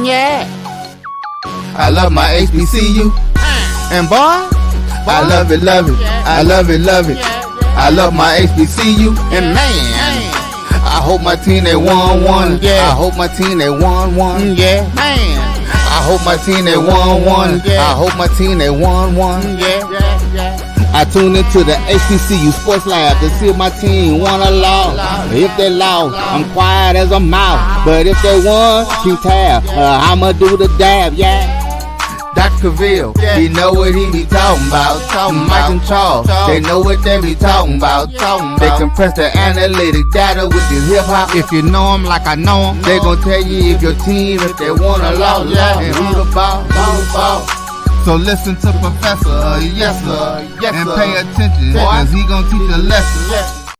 Yeah. I love my HBCU. And boy, I love it, love it. I love it, love it. I love my HBCU. And man, I hope my team they won. Yeah. I hope my team they won. Yeah. Man. I hope my team they won. I hope my team they won. Yeah. I tune into the HBCU Sports Lab to see if my team won or lost. If they lost, I'm quiet as a mouse. But if they won, keep tab. I'ma do the dab, yeah. Dr. Cavil, he know what he be talking about. Mike and Charles, they know what they be talking about. They compress the analytic data with this hip hop. If you know them like I know them, they gon' tell you if your team, if they won or lost, and who the ball. So listen to Professor, yes sir, and pay attention, cause he gon' teach a lesson.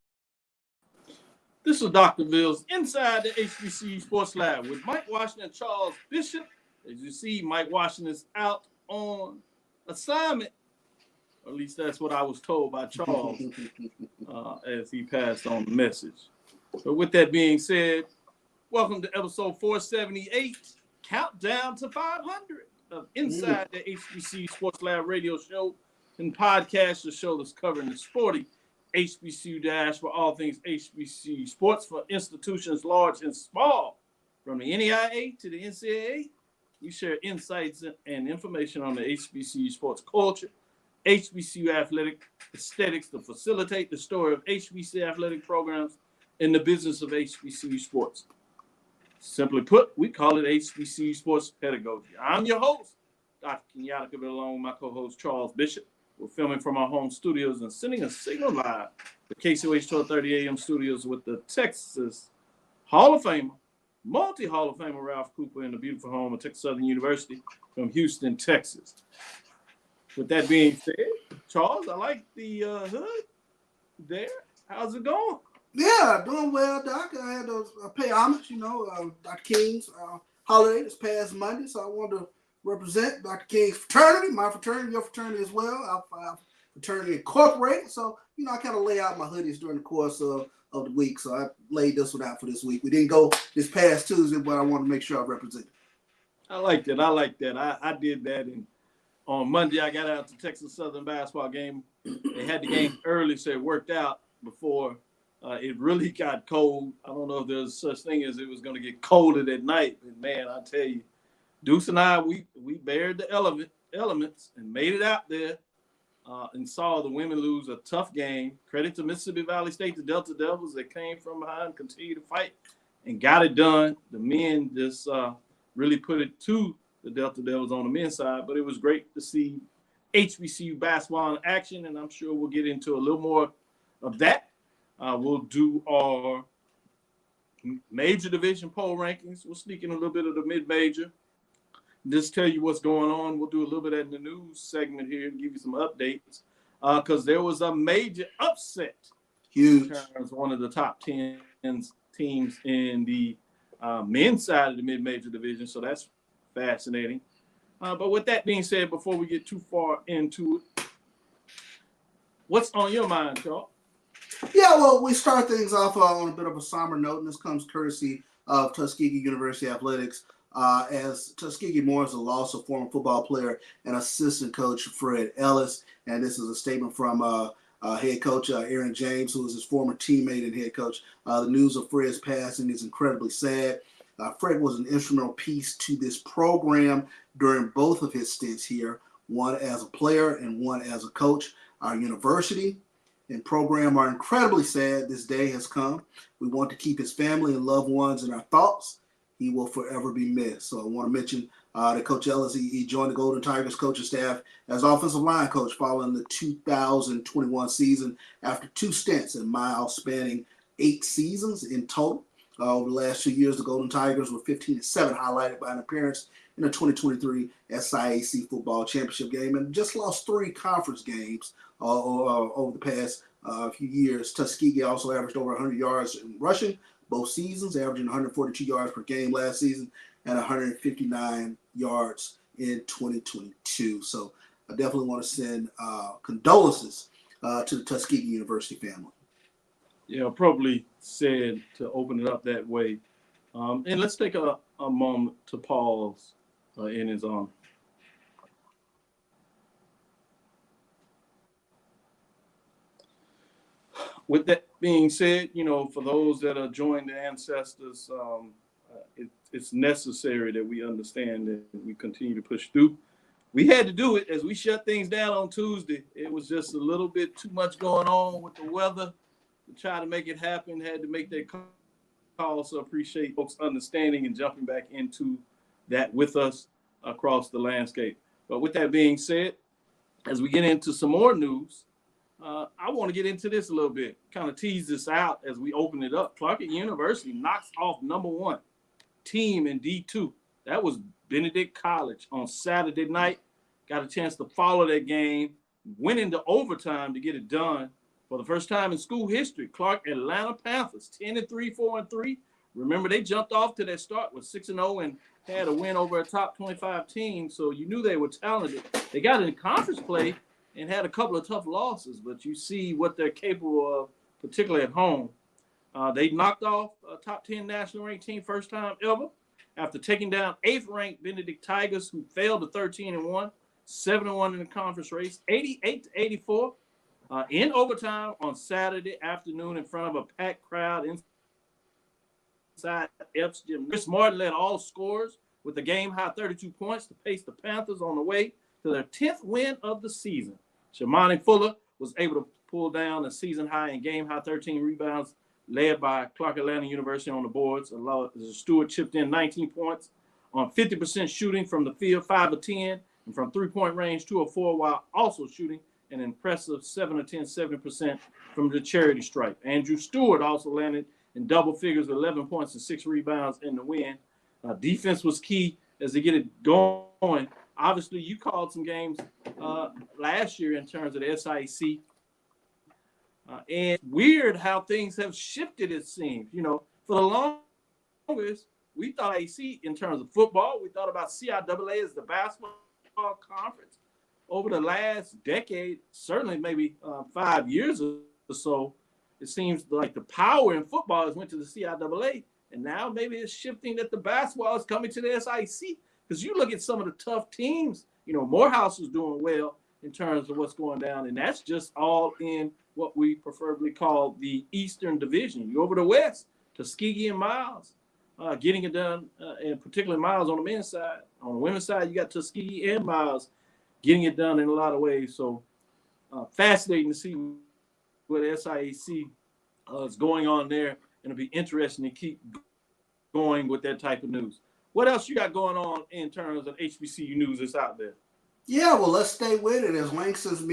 This is Dr. Cavill's Inside the HBCU Sports Lab with Mike Washington and Charles Bishop. As you see, Mike Washington is out on assignment. Or at least that's what I was told by Charles as he passed on the message. But with that being said, welcome to episode 478, Countdown to 500 of Inside the HBCU Sports Lab radio show and podcast, the show that's covering the sporty HBCU dash for all things HBCU sports for institutions large and small. From the NEIA to the NCAA, we share insights and information on the HBCU sports culture, HBCU athletic aesthetics to facilitate the story of HBCU athletic programs in the business of HBCU sports. Simply put, we call it HBCU sports pedagogy. I'm your host, Dr. Kenyatta Cavil, along with my co-host Charles Bishop. We're filming from our home studios and sending a signal live to KCOH 1230 AM studios with the Texas Hall of Famer, multi-Hall of Famer Ralph Cooper in the beautiful home of Texas Southern University from Houston, Texas. With that being said, Charles, I like the hood there. How's it going? Yeah, doing well, Doc. I had to pay homage, Dr. King's holiday this past Monday, so I wanted to represent Dr. King's fraternity, my fraternity, your fraternity as well, our fraternity incorporated. So, I kind of lay out my hoodies during the course of the week, so I laid this one out for this week. We didn't go this past Tuesday, but I want to make sure I represent. I like that. I did that, and on Monday I got out to Texas Southern basketball game. They had the game early, so it worked out before it really got cold. I don't know if there's such thing as it was going to get colder at night, but man, I tell you, Deuce and I, we bared the elements and made it out there and saw the women lose a tough game. Credit to Mississippi Valley State, the Delta Devils that came from behind, continued to fight and got it done. The men just really put it to the Delta Devils on the men's side, but it was great to see HBCU basketball in action, and I'm sure we'll get into a little more of that. We'll do our major division poll rankings. We'll sneak in a little bit of the mid-major. Just tell you what's going on. We'll do a little bit in the news segment here and give you some updates because there was a major upset. Huge. As one of the top 10 teams in the men's side of the mid-major division, so that's fascinating. But with that being said, before we get too far into it, what's on your mind, Charles? Yeah, well, we start things off on a bit of a somber note, and this comes courtesy of Tuskegee University Athletics, as Tuskegee mourns the loss of former football player and assistant coach Fred Ellis. And this is a statement from head coach Aaron James, who was his former teammate and head coach. The news of Fred's passing is incredibly sad. Fred was an instrumental piece to this program during both of his stints here, one as a player and one as a coach. Our university and program are incredibly sad this day has come. We want to keep his family and loved ones in our thoughts. He will forever be missed. So I want to mention that Coach Ellis, he joined the Golden Tigers coaching staff as offensive line coach following the 2021 season after two stints in Mile spanning 8 seasons in total. Over the last 2 years, the Golden Tigers were 15-7, highlighted by an appearance in the 2023 SIAC football championship game, and just lost 3 conference games over the past few years. Tuskegee also averaged over 100 yards in rushing both seasons, averaging 142 yards per game last season and 159 yards in 2022. So I definitely want to send condolences to the Tuskegee University family. Yeah, probably said to open it up that way. And let's take a moment to pause in his honor. With that being said, for those that are joining the ancestors, it's necessary that we understand that we continue to push through. We had to do it as we shut things down on Tuesday. It was just a little bit too much going on with the weather to try to make it happen. Had to make that call, so appreciate folks understanding and jumping back into that with us across the landscape. But with that being said, as we get into some more news, I want to get into this a little bit, kind of tease this out as we open it up. Clark University knocks off #1 team in D2. That was Benedict College on Saturday night. Got a chance to follow that game, went into overtime to get it done. For the first time in school history, Clark Atlanta Panthers 10-3, 4-3. Remember, they jumped off to that start with 6-0 and had a win over a top 25 team, so you knew they were talented. They got in conference play and had a couple of tough losses, but you see what they're capable of, particularly at home. They knocked off a top 10 national ranked team first time ever after taking down 8th ranked Benedict Tigers, who fell to 13-1, 7-1 in the conference race, 88-84 in overtime on Saturday afternoon in front of a packed crowd inside Epps Gym. Chris Martin led all scorers with a game high 32 points to pace the Panthers on the way to their 10th win of the season. Shamani Fuller was able to pull down a season high and game high 13 rebounds, led by Clark Atlanta University on the boards. Stewart chipped in 19 points on 50% shooting from the field, 5 of 10, and from three-point range, 2 of 4, while also shooting an impressive 7 of 10, 70% from the charity stripe. Andrew Stewart also landed in double figures with 11 points and 6 rebounds in the win. Defense was key as they get it going. Obviously, you called some games last year in terms of the SIC. And weird how things have shifted, it seems. For the longest, we thought AC in terms of football. We thought about CIAA as the basketball conference. Over the last decade, certainly maybe 5 years or so, it seems like the power in football has went to the CIAA. And now maybe it's shifting that the basketball is coming to the SIC. Because you look at some of the tough teams, Morehouse is doing well in terms of what's going down. And that's just all in what we preferably call the Eastern Division. You over the West, Tuskegee and Miles getting it done, and particularly Miles on the men's side. On the women's side, you got Tuskegee and Miles getting it done in a lot of ways. So fascinating to see what SIAC is going on there. And it'll be interesting to keep going with that type of news. What else you got going on in terms of HBCU news that's out there? Yeah, well, let's stay with it. As Langston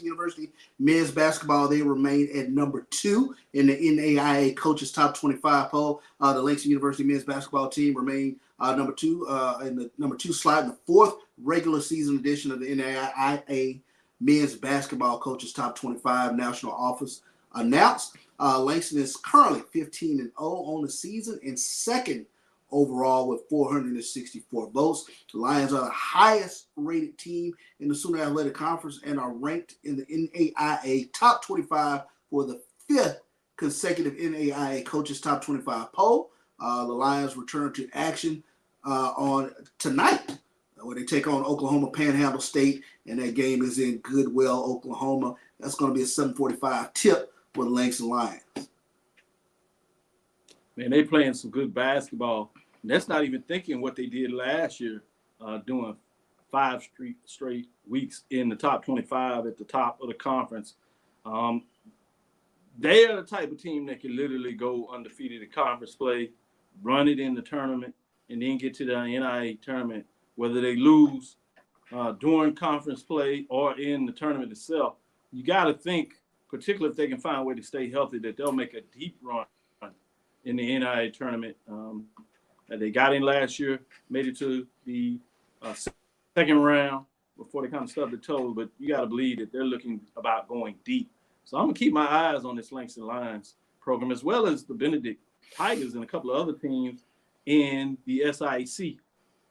University men's basketball, they remain at #2 in the NAIA Coaches Top 25 poll. The Langston University men's basketball team remain #2 in the #2 slot in the 4th regular season edition of the NAIA Men's Basketball Coaches Top 25 National Office announced. Langston is currently 15-0 on the season and 2nd overall with 464 votes. The Lions are the highest rated team in the Sooner Athletic Conference and are ranked in the NAIA Top 25 for the 5th consecutive NAIA Coaches Top 25 poll. The Lions return to action on tonight where they take on Oklahoma Panhandle State, and that game is in Goodwell, Oklahoma. That's going to be a 7:45 tip for the Langston Lions. Man, they playing some good basketball. And that's not even thinking what they did last year, doing 5 straight weeks in the top 25 at the top of the conference. They are the type of team that can literally go undefeated in conference play, run it in the tournament, and then get to the NIA tournament, whether they lose during conference play or in the tournament itself. You got to think, particularly if they can find a way to stay healthy, that they'll make a deep run in the NIA tournament. They got in last year, made it to the second round before they kind of stubbed their toes, but you got to believe that they're looking about going deep. So I'm going to keep my eyes on this Langston Lions program, as well as the Benedict Tigers and a couple of other teams in the SIC.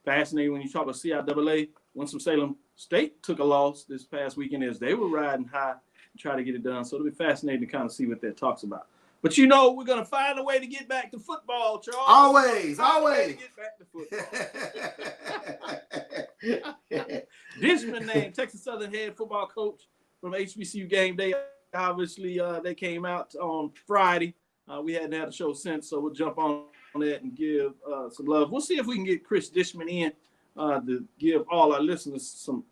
Fascinating when you talk about CIAA. Winston-Salem State took a loss this past weekend as they were riding high and try to get it done. So it'll be fascinating to kind of see what that talks about. But you know, we're going to find a way to get back to football, Charles. Always. Get back to football. Dishman named Texas Southern head football coach from HBCU game day. Obviously, they came out on Friday. We hadn't had a show since, so we'll jump on that and give some love. We'll see if we can get Chris Dishman in to give all our listeners some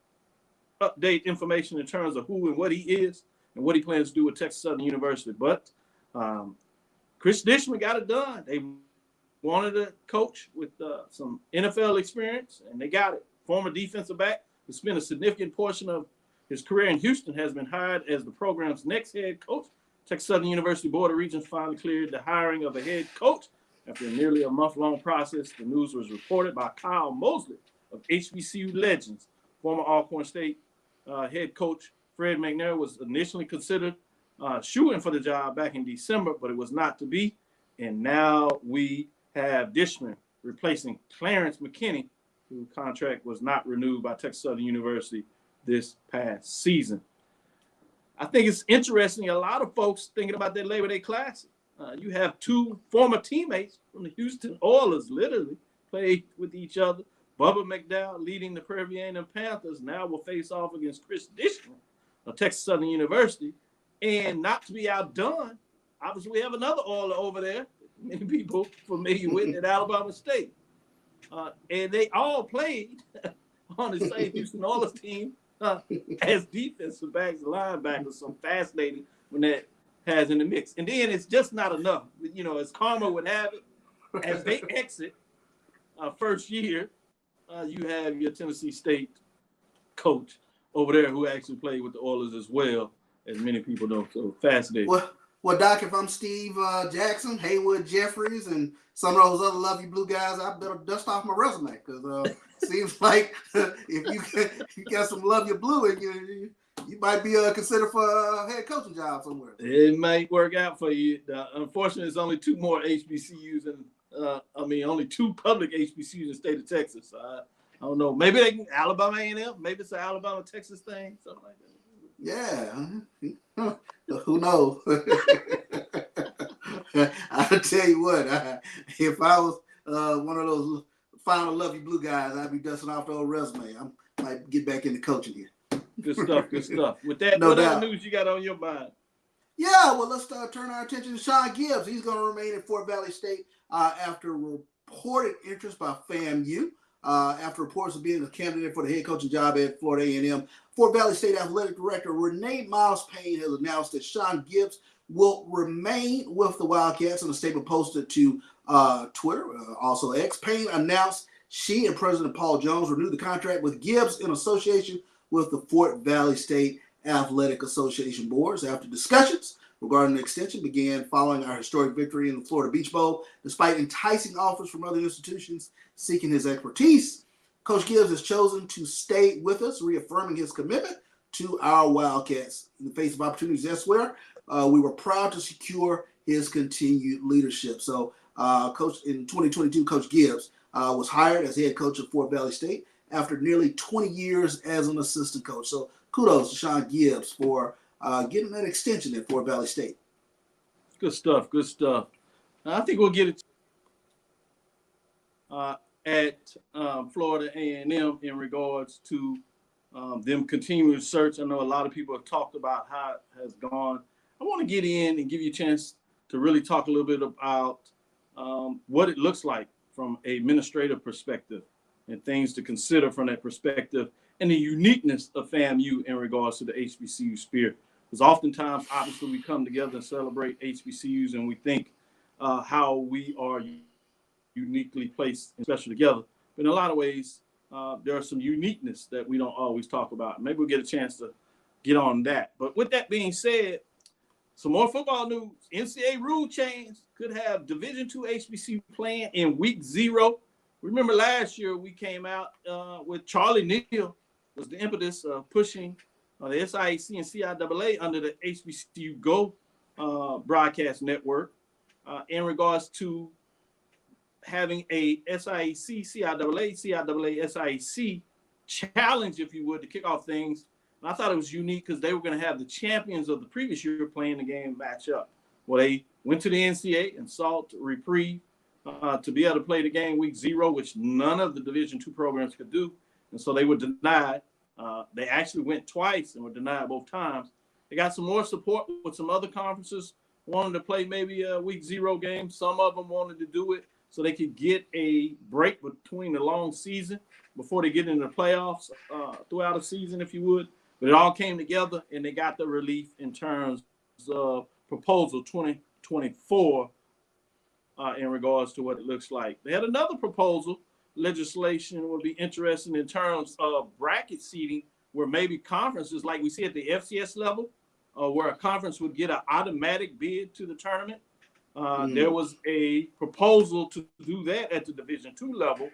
update information in terms of who and what he is and what he plans to do with Texas Southern University. But Chris Dishman got it done. They wanted a coach with some NFL experience, and they got it. Former defensive back who spent a significant portion of his career in Houston has been hired as the program's next head coach. Texas Southern University Board of Regents finally cleared the hiring of a head coach after nearly a month-long process. The news was reported by Kyle Mosley of HBCU Legends. Former Alcorn State head coach Fred McNair was initially considered shoo-in for the job back in December, but it was not to be. And now we have Dishman replacing Clarence McKinney, whose contract was not renewed by Texas Southern University this past season. I think it's interesting. A lot of folks thinking about that Labor Day Classic. You have two former teammates from the Houston Oilers literally played with each other. Bubba McDowell, leading the Prairie View A&M Panthers, now will face off against Chris Dishman of Texas Southern University. And not to be outdone, obviously we have another Oiler over there, many people familiar with, at Alabama State. And they all played on the same Houston Oilers team as defensive backs and linebackers. So fascinating when that has in the mix. And then it's just not enough. You know, as karma would have it, as they exit first year, you have your Tennessee State coach over there who actually played with the Oilers as well, as many people know. So fascinating. Well, Doc, if I'm Steve Jackson, Haywood Jeffries, and some of those other lovely blue guys, I better dust off my resume because seems like if you got some love your blue, you might be considered for a head coaching job somewhere. It might work out for you. Unfortunately, there's only two more HBCUs, and only two public HBCUs in the state of Texas. I don't know. Maybe they can Alabama A&M. Maybe it's an Alabama-Texas thing, something like that. Yeah. Who knows? I'll tell you what. If I was one of those final lovely blue guys, I'd be dusting off the old resume. I might get back into coaching here. Good stuff. Good stuff. With that, No what doubt. other news you got on your mind? Yeah, well, let's turn our attention to Sean Gibbs. He's going to remain at Fort Valley State after reported interest by FAMU. After reports of being a candidate for the head coaching job at Florida A&M, Fort Valley State Athletic Director Renee Miles Payne has announced that Sean Gibbs will remain with the Wildcats. In a statement posted to Twitter, also X, Payne announced she and President Paul Jones renewed the contract with Gibbs in association with the Fort Valley State Athletic Association boards. After discussions regarding the extension began following our historic victory in the Florida Beach Bowl, despite enticing offers from other institutions seeking his expertise, Coach Gibbs has chosen to stay with us, reaffirming his commitment to our Wildcats. In the face of opportunities elsewhere, we were proud to secure his continued leadership. So, Coach in 2022, Coach Gibbs was hired as head coach of Fort Valley State after nearly 20 years as an assistant coach. So, kudos to Sean Gibbs for getting that extension at Fort Valley State. Good stuff. Good stuff. I think we'll get it at Florida A&M in regards to them continuing search. I know a lot of people have talked about how it has gone. I want to get in and give you a chance to really talk a little bit about what it looks like from an administrative perspective and things to consider from that perspective and the uniqueness of FAMU in regards to the HBCU spirit. Because oftentimes, obviously, we come together and celebrate HBCUs and we think how we are uniquely placed and special together. But in a lot of ways, there are some uniqueness that we don't always talk about. Maybe we'll get a chance to get on that. But with that being said, some more football news. NCAA rule change could have Division II HBCU playing in week 0. Remember last year we came out with Charlie Neal was the impetus of pushing the SIAC and CIAA under the HBCU Go broadcast network in regards to having a SIAC, CIAA, SIAC challenge, if you would, to kick off things. And I thought it was unique because they were going to have the champions of the previous year playing the game match up. Well, they went to the NCAA and sought reprieve to be able to play the game week 0, which none of the Division II programs could do. And so they were denied. They actually went twice and were denied both times. They got some more support with some other conferences wanting to play maybe a week 0 game. Some of them wanted to do it so they could get a break between the long season before they get into the playoffs throughout the season, if you would. But it all came together, and they got the relief in terms of proposal 2024 in regards to what it looks like. They had another proposal. Legislation would be interesting in terms of bracket seeding, where maybe conferences, like we see at the FCS level, where a conference would get an automatic bid to the tournament. There was a proposal to do that at the Division II level,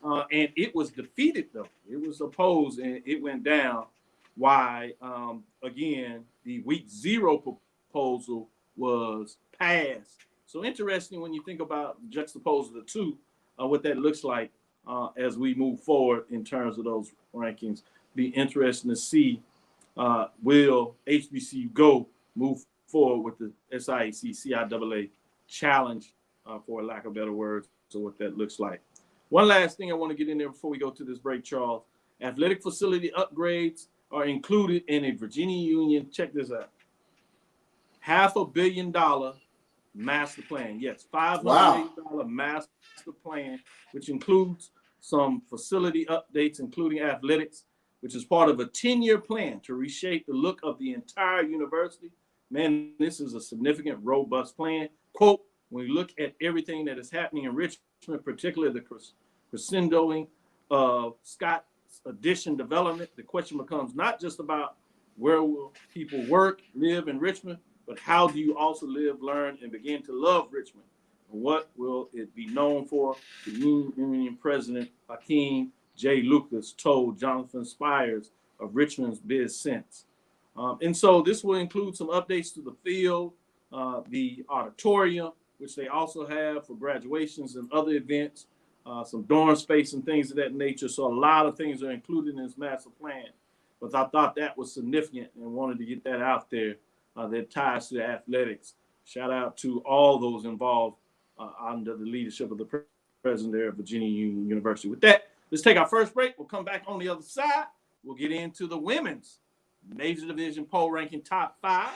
and it was defeated, though. It was opposed, and it went down. Why, again, the week 0 proposal was passed. So interesting when you think about juxtapose the two, what that looks like as we move forward in terms of those rankings. Be interesting to see will HBCU move forward with the SIAC CIAA challenge, for lack of better words, so what that looks like. One last thing I want to get in there before we go to this break, Charles. Athletic facility upgrades are included in a Virginia Union, check this out, $500 million master plan. Yes, $500 million master plan, which includes some facility updates, including athletics, which is part of a 10-year plan to reshape the look of the entire university. Man, this is a significant, robust plan. Quote, when we look at everything that is happening in Richmond, particularly the crescendoing of Scott's addition development, the question becomes not just about where will people work, live in Richmond, but how do you also live, learn, and begin to love Richmond? And what will it be known for? The Union President Hakeem J. Lucas told Jonathan Spires of Richmond's Biz Sense. And so this will include some updates to the field, the auditorium, which they also have for graduations and other events, some dorm space and things of that nature. So a lot of things are included in this master plan. But I thought that was significant and wanted to get that out there that ties to the athletics. Shout out to all those involved under the leadership of the president there at Virginia Union University. With that, let's take our first break. We'll come back on the other side. We'll get into the women's major division poll ranking top 5.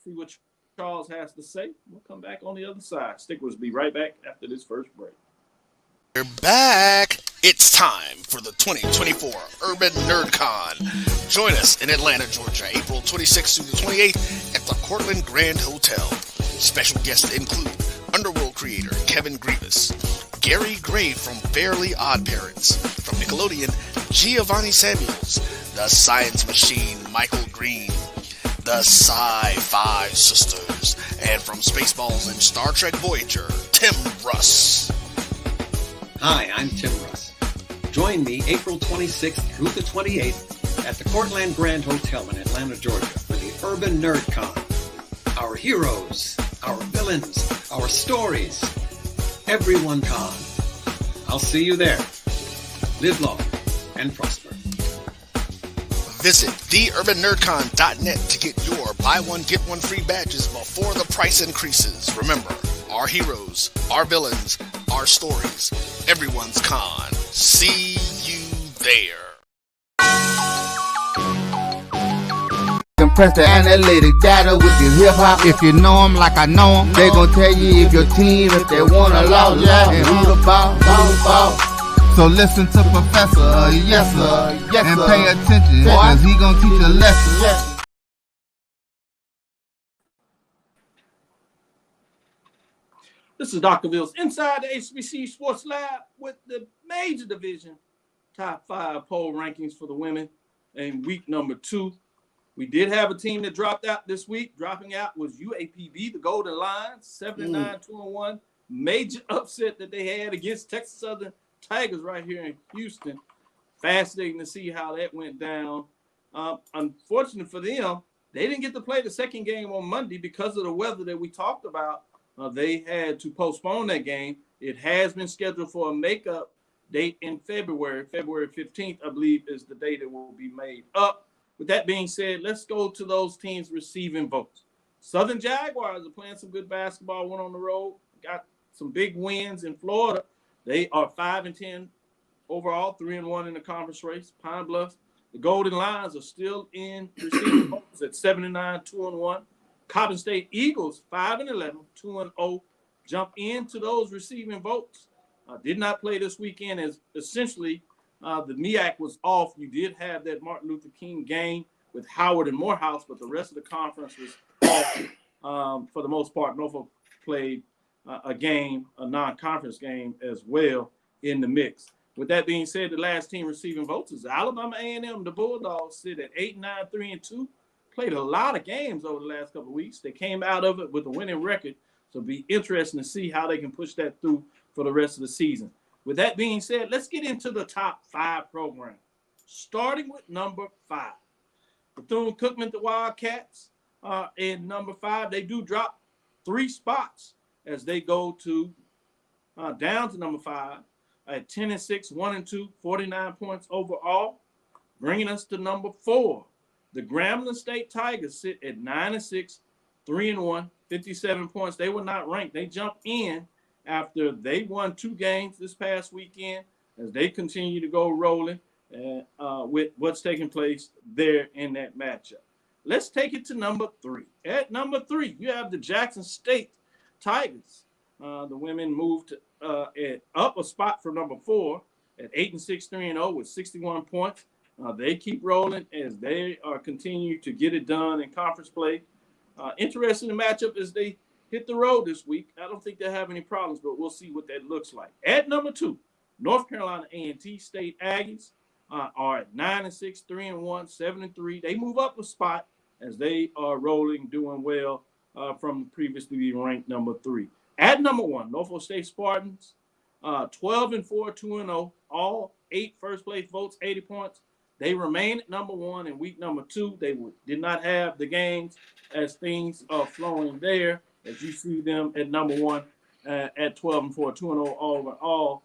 See what Charles has to say. We'll come back on the other side. Stick with us. Be right back after this first break. We're back. It's time for the 2024 Urban NerdCon. Join us in Atlanta, Georgia, April 26th through the 28th at the Cortland Grand Hotel. Special guests include Underworld creator Kevin Grievous, Gary Gray from Fairly Odd Parents, from Nickelodeon, Giovanni Samuels, the Science Machine Michael Green, the Sci-Fi Sisters, and from Spaceballs and Star Trek Voyager, Tim Russ. Hi, I'm Tim Russ. Join me April 26th through the 28th at the Cortland Grand Hotel in Atlanta, Georgia for the Urban NerdCon. Our heroes, our villains, our stories, everyone con. I'll see you there. Live long and prosper. Visit theurbannerdcon.net to get your buy one, get one free badges before the price increases. Remember, our heroes, our villains, our stories, everyone's con. See you there. Compress the analytic data with your hip hop. If you know them like I know them, they gon' tell you if your team, if they wanna lose, and who the ball. So listen to Professor, yes sir, and pay attention, cause he gon' teach a lesson. This is Dr. Ville's Inside the HBCU Sports Lab with the major division top 5 poll rankings for the women in week number 2. We did have a team that dropped out this week. Dropping out was UAPB, the Golden Lions, 79-2-1. Major upset that they had against Texas Southern Tigers right here in Houston. Fascinating to see how that went down. Unfortunate for them, they didn't get to play the second game on Monday because of the weather that we talked about. They had to postpone that game. It has been scheduled for a makeup date in February. February 15th, I believe, is the date that will be made up. With that being said, let's go to those teams receiving votes. Southern Jaguars are playing some good basketball, went on the road, got some big wins in Florida. They are 5-10 overall, 3-1 in the conference race. Pine Bluff, the Golden Lions are still in receiving votes at 79, 2-1. Coppin State Eagles, 5-11, 2-0, jump into those receiving votes. Did not play this weekend as essentially the MEAC was off. You did have that Martin Luther King game with Howard and Morehouse, but the rest of the conference was off for the most part. Norfolk played a non-conference game as well in the mix. With that being said, the last team receiving votes is Alabama A&M. The Bulldogs sit at 8-9, 3-2. Played a lot of games over the last couple of weeks. They came out of it with a winning record, so it'll be interesting to see how they can push that through for the rest of the season. With that being said, let's get into the top 5 programs, starting with number 5. Bethune-Cookman, the Wildcats, in number 5. They do drop 3 spots as they go to down to number 5 at 10-6, 1-2, 49 points overall, bringing us to number 4. The Grambling State Tigers sit at 9-6, 3-1, 57 points. They were not ranked. They jumped in after they won 2 games this past weekend as they continue to go rolling with what's taking place there in that matchup. Let's take it to number 3. At number 3, you have the Jackson State Tigers. The women moved up a spot from number 4 at 8-6, 3-0 with 61 points. They keep rolling as they are continuing to get it done in conference play. Interesting in the matchup as they hit the road this week. I don't think they'll have any problems, but we'll see what that looks like. At number 2, North Carolina A&T State Aggies are at 9-6, 3-1, 7-3. They move up a spot as they are rolling, doing well from previously ranked number 3. At number 1, Norfolk State Spartans, 12-4, 2-0, all 8 first-place votes, 80 points. They remain at number 1 in week number 2. They did not have the games as things are flowing there, as you see them at number 1 at 12-4, 2-0 overall.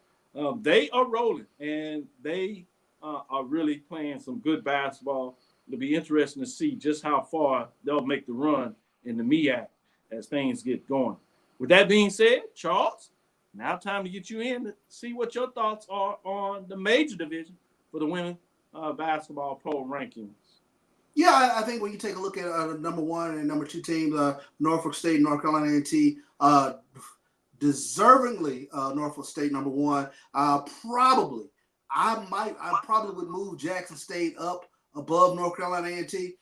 They are rolling, and they are really playing some good basketball. It'll be interesting to see just how far they'll make the run in the MEAC as things get going. With that being said, Charles, now time to get you in to see what your thoughts are on the major division for the women basketball poll rankings. Yeah, I think when you take a look at number 1 and number 2 teams, Norfolk State and North Carolina A&T, deservingly Norfolk State number 1. I probably would move Jackson State up above North Carolina A&T.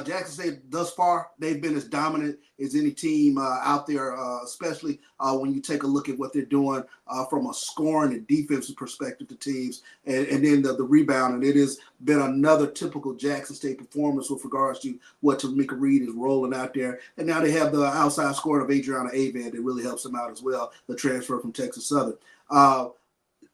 Jackson State thus far, they've been as dominant as any team out there, especially when you take a look at what they're doing from a scoring and defensive perspective to teams, and then the rebound. And it has been another typical Jackson State performance with regards to what Tamika Reed is rolling out there. And now they have the outside scoring of Adriana Avan that really helps them out as well, the transfer from Texas Southern.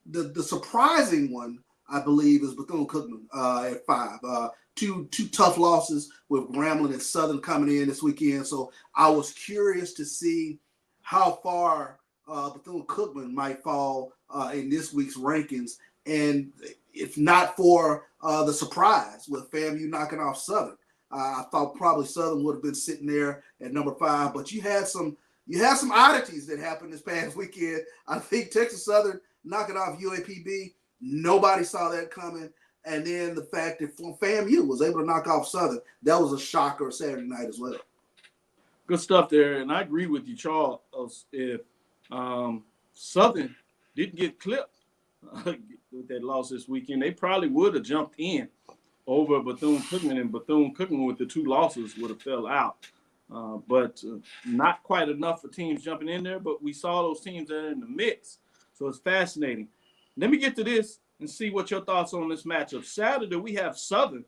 The surprising one, I believe, is Bethune-Cookman at 5. Two tough losses with Grambling and Southern coming in this weekend. So I was curious to see how far Bethune-Cookman might fall in this week's rankings. And if not for the surprise with FAMU knocking off Southern, I thought probably Southern would have been sitting there at number 5. But you had some oddities that happened this past weekend. I think Texas Southern knocking off UAPB. Nobody saw that coming. And then the fact that FAMU was able to knock off Southern, that was a shocker Saturday night as well. Good stuff there. And I agree with you, Charles. If Southern didn't get clipped with that loss this weekend, they probably would have jumped in over Bethune-Cookman, and Bethune-Cookman with the 2 losses would have fell out. But not quite enough for teams jumping in there, but we saw those teams that are in the mix. So it's fascinating. Let me get to this and see what your thoughts on this matchup. Saturday, we have Southern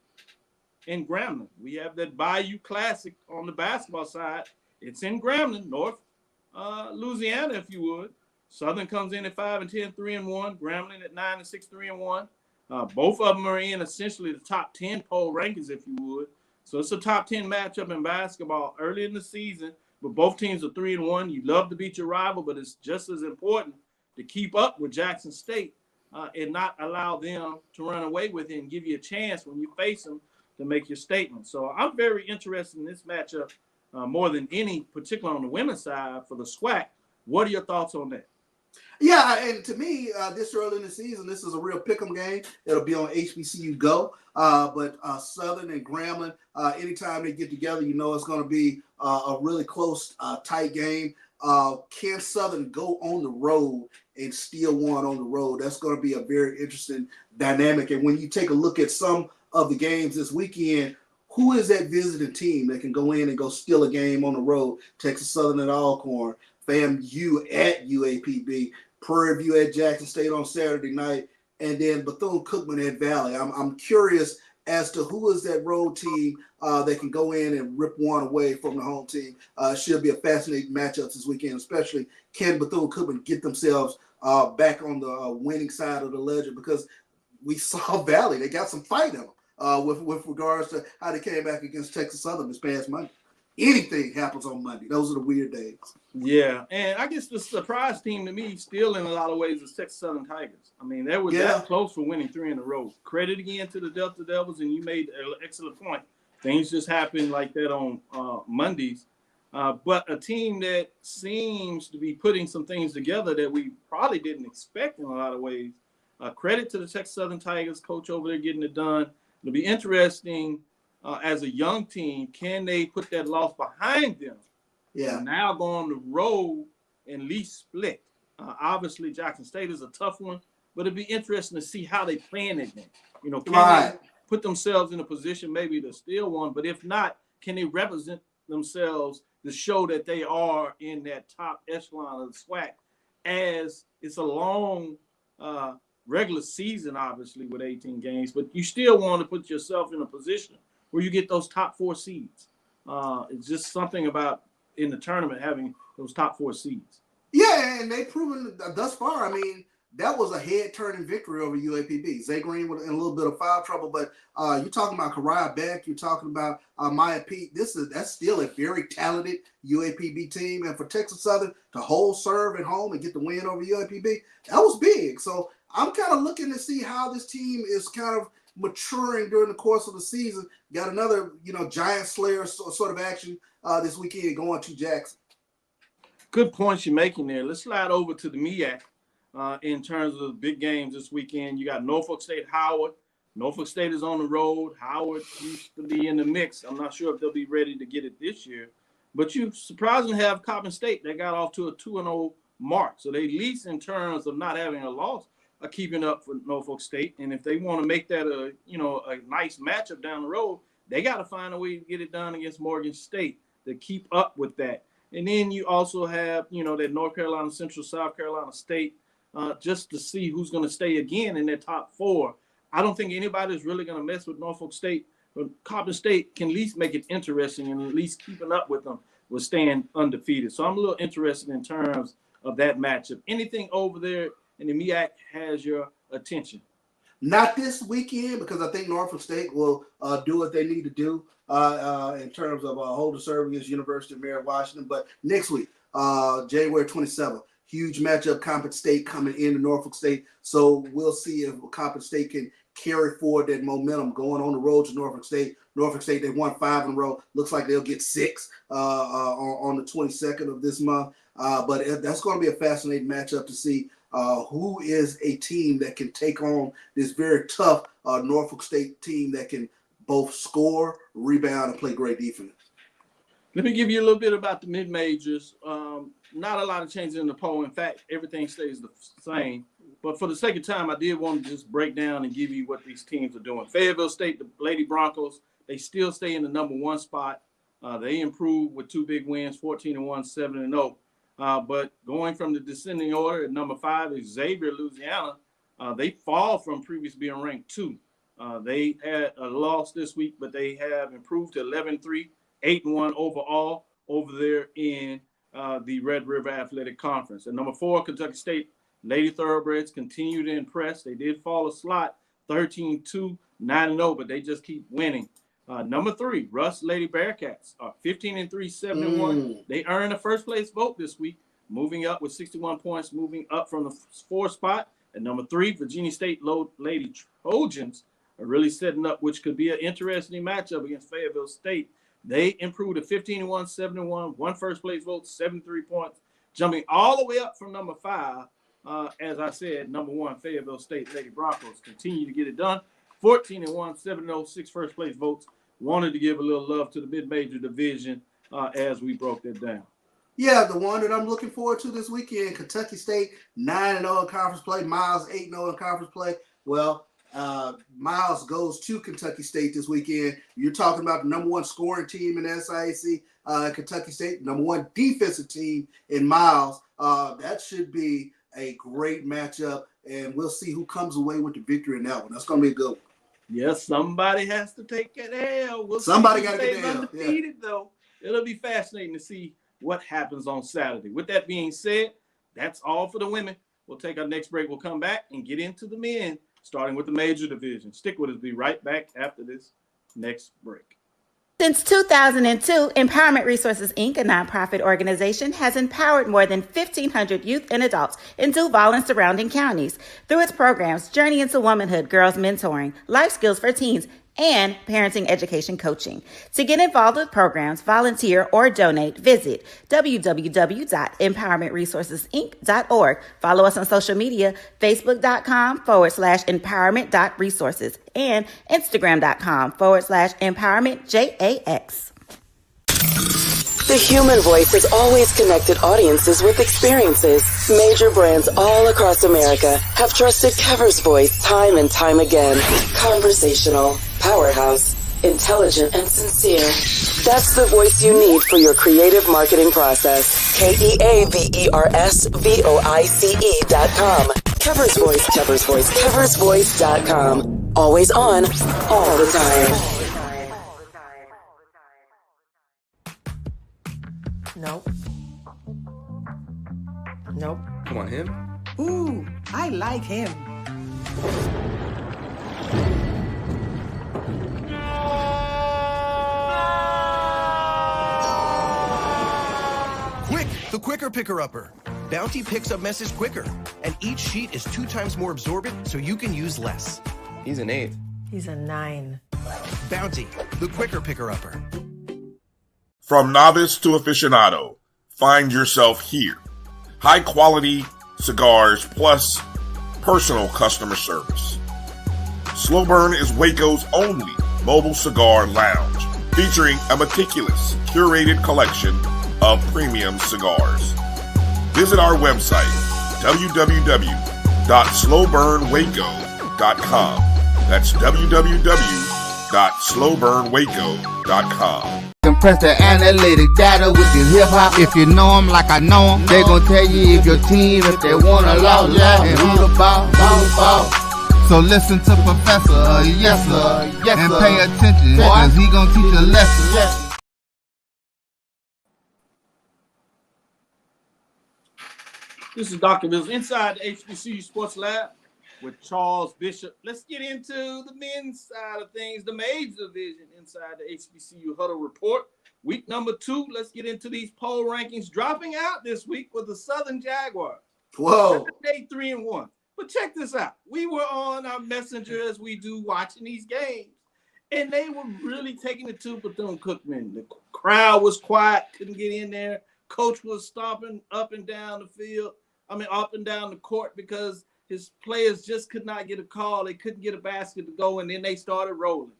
in Grambling. We have that Bayou Classic on the basketball side. It's in Grambling, North Louisiana, if you would. Southern comes in at 5-10, 3-1. Grambling at 9-6, 3-1. Both of them are in essentially the top 10 poll rankings, if you would. So it's a top 10 matchup in basketball early in the season, but both teams are 3-1. You love to beat your rival, but it's just as important to keep up with Jackson State and not allow them to run away with it and give you a chance when you face them to make your statement. So I'm very interested in this matchup more than any, particularly on the women's side for the SWAC. What are your thoughts on that? Yeah, and to me, this early in the season, this is a real pick'em game. It'll be on HBCU Go. But Southern and Grambling, anytime they get together, you know it's going to be a really close, tight game. Can Southern go on the road and steal one on the road? That's going to be a very interesting dynamic. And when you take a look at some of the games this weekend, who is that visiting team that can go in and go steal a game on the road? Texas Southern at Alcorn, FAMU at UAPB, Prairie View at Jackson State on Saturday night, and then Bethune-Cookman at Valley. I'm curious as to who is that road team that can go in and rip one away from the home team. Should be a fascinating matchup this weekend, especially can Bethune-Cookman get themselves back on the winning side of the ledger, because we saw Valley. They got some fight in them with regards to how they came back against Texas Southern this past Monday. Anything happens on Monday. Those are the weird days. Yeah, and I guess the surprise team to me still in a lot of ways is Texas Southern Tigers. I mean, they were that close for winning 3 in a row. Credit again to the Delta Devils, and you made an excellent point. Things just happen like that on Mondays. But a team that seems to be putting some things together that we probably didn't expect in a lot of ways. Credit to the Texas Southern Tigers, coach over there getting it done. It'll be interesting as a young team. Can they put that loss behind them? Yeah. And now go on the road and at least split. Obviously, Jackson State is a tough one, but it'd be interesting to see how they play in it then. You know, can they put themselves in a position maybe to steal one? But if not, can they represent themselves to show that they are in that top echelon of the SWAC, as it's a long regular season, obviously, with 18 games, but you still want to put yourself in a position where you get those top 4 seeds. It's just something about in the tournament having those top 4 seeds. Yeah, and they've proven thus far. I mean, that was a head-turning victory over UAPB. Zay Green was in a little bit of foul trouble, but you're talking about Kariah Beck, you're talking about Maya Pete. That's still a very talented UAPB team, and for Texas Southern to hold serve at home and get the win over UAPB, that was big. So I'm kind of looking to see how this team is kind of maturing during the course of the season. Got another, giant slayer sort of action this weekend going to Jackson. Good points you're making there. Let's slide over to the MEAC in terms of big games this weekend. You got Norfolk State, Howard. Norfolk State is on the road. Howard used to be in the mix. I'm not sure if they'll be ready to get it this year. But you surprisingly have Coppin State. They got off to a 2-0 mark. So they, at least in terms of not having a loss, are keeping up for Norfolk State. And if they want to make that a nice matchup down the road, they got to find a way to get it done against Morgan State to keep up with that. And then you also have, that North Carolina Central, South Carolina State, just to see who's going to stay again in their top 4. I don't think anybody's really going to mess with Norfolk State, but Coppin State can at least make it interesting, and at least keeping up with them with staying undefeated. So I'm a little interested in terms of that matchup. Anything over there in the MEAC has your attention? Not this weekend, because I think Norfolk State will do what they need to do in terms of holding serve against University of Mary Washington. But next week, January 27th, huge matchup, Coppin State coming into Norfolk State. So we'll see if Coppin State can carry forward that momentum going on the road to Norfolk State. Norfolk State, they won 5 in a row. Looks like they'll get 6 on the 22nd of this month. But that's going to be a fascinating matchup to see who is a team that can take on this very tough Norfolk State team that can both score, rebound, and play great defense. Let me give you a little bit about the mid-majors. Not a lot of changes in the poll. In fact, everything stays the same. But for the sake of time, I did want to just break down and give you what these teams are doing. Fayetteville State, the Lady Broncos, they still stay in the number 1 spot. They improved with 2 big wins, 14-1, 7-0. But going from the descending order, at number 5 is Xavier, Louisiana. They fall from previous being ranked 2. They had a loss this week, but they have improved to 11-3, 8-1 overall over there in the Red River Athletic Conference. At number 4, Kentucky State Lady Thoroughbreds continue to impress. They did fall a slot, 13-2, 9-0, but they just keep winning. Number 3, Russ Lady Bearcats are 15-3, 7-1. They earned a first place vote this week, moving up with 61 points, moving up from the 4th spot. At number 3, Virginia State Lady Trojans are really setting up, which could be an interesting matchup against Fayetteville State. They improved to 15-1, 7-1, won first place vote, 73 points, jumping all the way up from number 5. As I said, number 1, Fayetteville State Lady Broncos continue to get it done. 14-1, 7-0, 6 first place votes. Wanted to give a little love to the mid-major division as we broke that down. Yeah, the one that I'm looking forward to this weekend, Kentucky State 9-0 in conference play, Miles 8-0 in conference play. Well, Miles goes to Kentucky State this weekend. You're talking about the number 1 scoring team in SIAC, Kentucky State, number 1 defensive team in Miles. That should be a great matchup, and we'll see who comes away with the victory in that one. That's going to be a good one. Yes, somebody has to take that L. Somebody got to get the L. Undefeated, though. It'll be fascinating to see what happens on Saturday. With that being said, that's all for the women. We'll take our next break. We'll come back and get into the men, starting with the major division. Stick with us. Be right back after this next break. Since 2002, Empowerment Resources, Inc., a nonprofit organization, has empowered more than 1,500 youth and adults in Duval and surrounding counties through its programs Journey into Womanhood, Girls Mentoring, Life Skills for Teens, and Parenting Education Coaching. To get involved with programs, volunteer, or donate, visit www.empowermentresourcesinc.org. Follow us on social media, facebook.com/empowerment.resources and instagram.com/empowermentjax. The human voice has always connected audiences with experiences. Major brands all across America have trusted Kever's voice time and time again. Conversational, powerhouse, intelligent, and sincere. That's the voice you need for your creative marketing process. KEAVERSVOICE.com. Kever's Voice, Kever's Voice, KeversVoice.com. Always on, all the time. Nope. Nope. Come on, him? Ooh, I like him. Quick, the quicker picker-upper. Bounty picks up message quicker, and each sheet is 2 times more absorbent, so you can use less. He's an 8. He's a 9. Bounty, the quicker picker-upper. From novice to aficionado, find yourself here. High quality cigars plus personal customer service. Slow Burn is Waco's only mobile cigar lounge, featuring a meticulous, curated collection of premium cigars. Visit our website, www.slowburnwaco.com. That's www.slowburnwaco.com. Compress the analytic data with your hip hop. If you know them like I know them, they gon' tell you if your team, if they wanna lose, and who the ball. So listen to Professor, yes sir, and pay attention, cause he gon' teach a lesson. This is Dr. Mills inside the HBCU Sports Lab with Charles Bishop. Let's get into the men's side of things, the major division inside the HBCU Huddle Report. Week number 2, let's get into these poll rankings dropping out this week with the Southern Jaguars. Whoa. Day 3-1. But check this out. We were on our messenger as we do watching these games, and they were really taking it to Bethune-Cookman. The crowd was quiet, couldn't get in there. Coach was stomping up and down the field. Up and down the court because his players just could not get a call. They couldn't get a basket to go, and then they started rolling.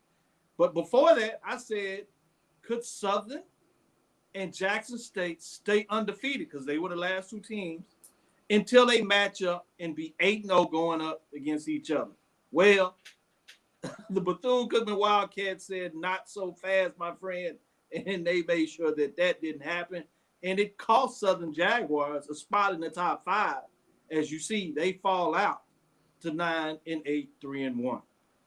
But before that, I said, could Southern and Jackson State stay undefeated because they were the last 2 teams until they match up and be 8-0 going up against each other? Well, the Bethune-Cookman Wildcats said, not so fast, my friend, and they made sure that didn't happen. And it cost Southern Jaguars a spot in the top 5. As you see, they fall out to 9-8, 3-1.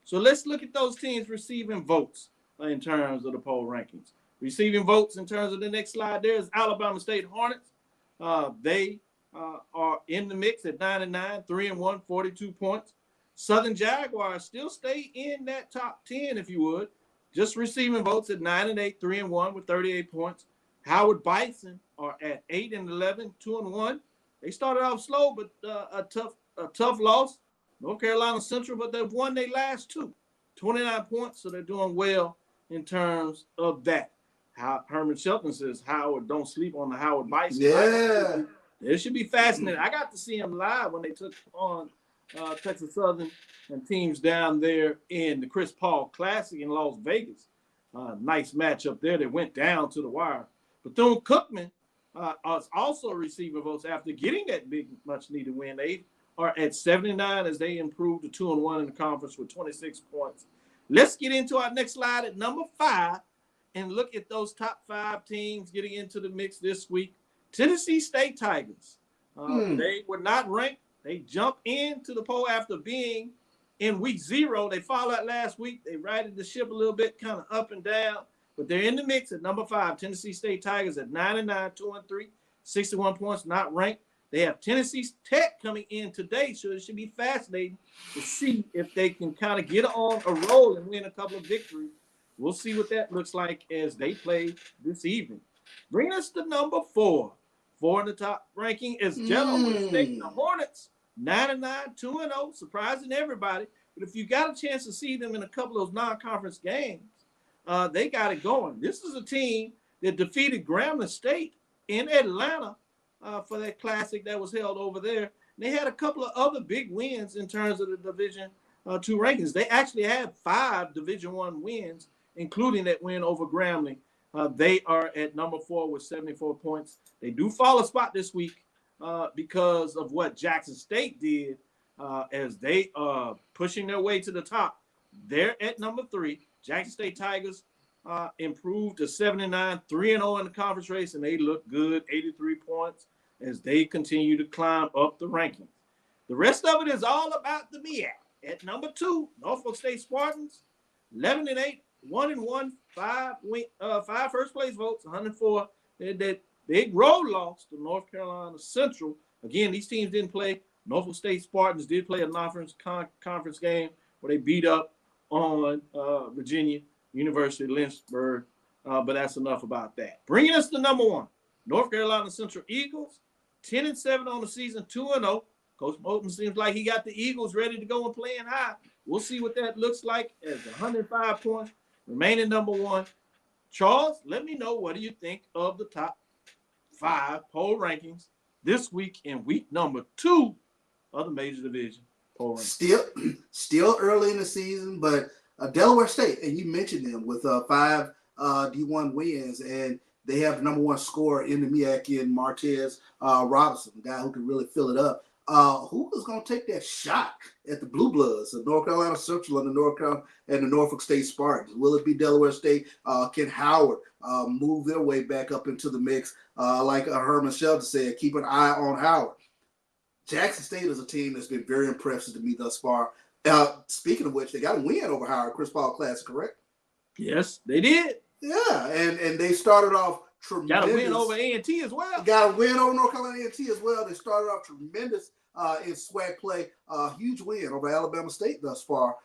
So let's look at those teams receiving votes in terms of the poll rankings. Receiving votes in terms of the next slide there is Alabama State Hornets. They are in the mix at 9-9, 3-1, 42 points. Southern Jaguars still stay in that top 10, if you would, just receiving votes at 9-8, 3-1 with 38 points. Howard Bison are at 8-11, 2-1. They started off slow, but a tough loss. North Carolina Central, but they've won their last 2, 29 points, so they're doing well in terms of that. Herman Shelton says, Howard, don't sleep on the Howard Bison. Yeah. It should be fascinating. I got to see him live when they took on Texas Southern and teams down there in the Chris Paul Classic in Las Vegas. Nice matchup there. They went down to the wire. Bethune-Cookman is also receiving votes after getting that big, much-needed win. They are at 79 as they improve to 2-1 in the conference with 26 points. Let's get into our next slide at number 5 and look at those top 5 teams getting into the mix this week. Tennessee State Tigers. They were not ranked. They jumped into the poll after being in week 0. They followed last week. They righted the ship a little bit, kind of up and down. But they're in the mix at number 5. Tennessee State Tigers at 9-9, 2-3, 61 points, not ranked. They have Tennessee Tech coming in today, so it should be fascinating to see if they can kind of get on a roll and win a couple of victories. We'll see what that looks like as they play this evening. Bring us to number 4. 4 in the top ranking is Delaware State, the Hornets, 9-9, 2-0, surprising everybody. But if you got a chance to see them in a couple of those non-conference games, they got it going. This is a team that defeated Grambling State in Atlanta for that classic that was held over there. They had a couple of other big wins in terms of the Division II rankings. They actually had 5 Division I wins, including that win over Grambling. They are at number 4 with 74 points. They do fall a spot this week because of what Jackson State did as they are pushing their way to the top. They're at number 3. Jackson State Tigers improved to 79, 3-0 in the conference race, and they look good, 83 points, as they continue to climb up the rankings. The rest of it is all about the MEAC. At number 2, Norfolk State Spartans, 11-8, 1-1, 5 first place votes, 104. That big road loss to North Carolina Central. Again, these teams didn't play. Norfolk State Spartans did play a conference game where they beat up on Virginia University Lynchburg, but that's enough about that. Bringing us to number 1, North Carolina Central Eagles, 10-7 on the season, 2-0. Coach Moulton seems like he got the Eagles ready to go and playing high. We'll see what that looks like as 105 points, remaining number 1. Charles, let me know, what do you think of the top 5 poll rankings this week in week number 2 of the major division poll rankings? Still early in the season, but Delaware State, and you mentioned them with 5 D1 wins, and they have the number 1 scorer in the MEAC in Martez Robinson, a guy who can really fill it up. Who is going to take that shot at the Blue Bloods, the North Carolina Central and the Norfolk State Spartans? Will it be Delaware State? Can Howard move their way back up into the mix? Like Herman Shelton said, keep an eye on Howard. Jackson State is a team that's been very impressive to me thus far. Speaking of which, they got a win over Howard, Chris Paul Classic, correct? Yes, they did. Yeah, and they started off tremendous. Got a win over A&T as well. Got a win over North Carolina A&T as well. They started off tremendous in SWAC play. Huge win over Alabama State thus far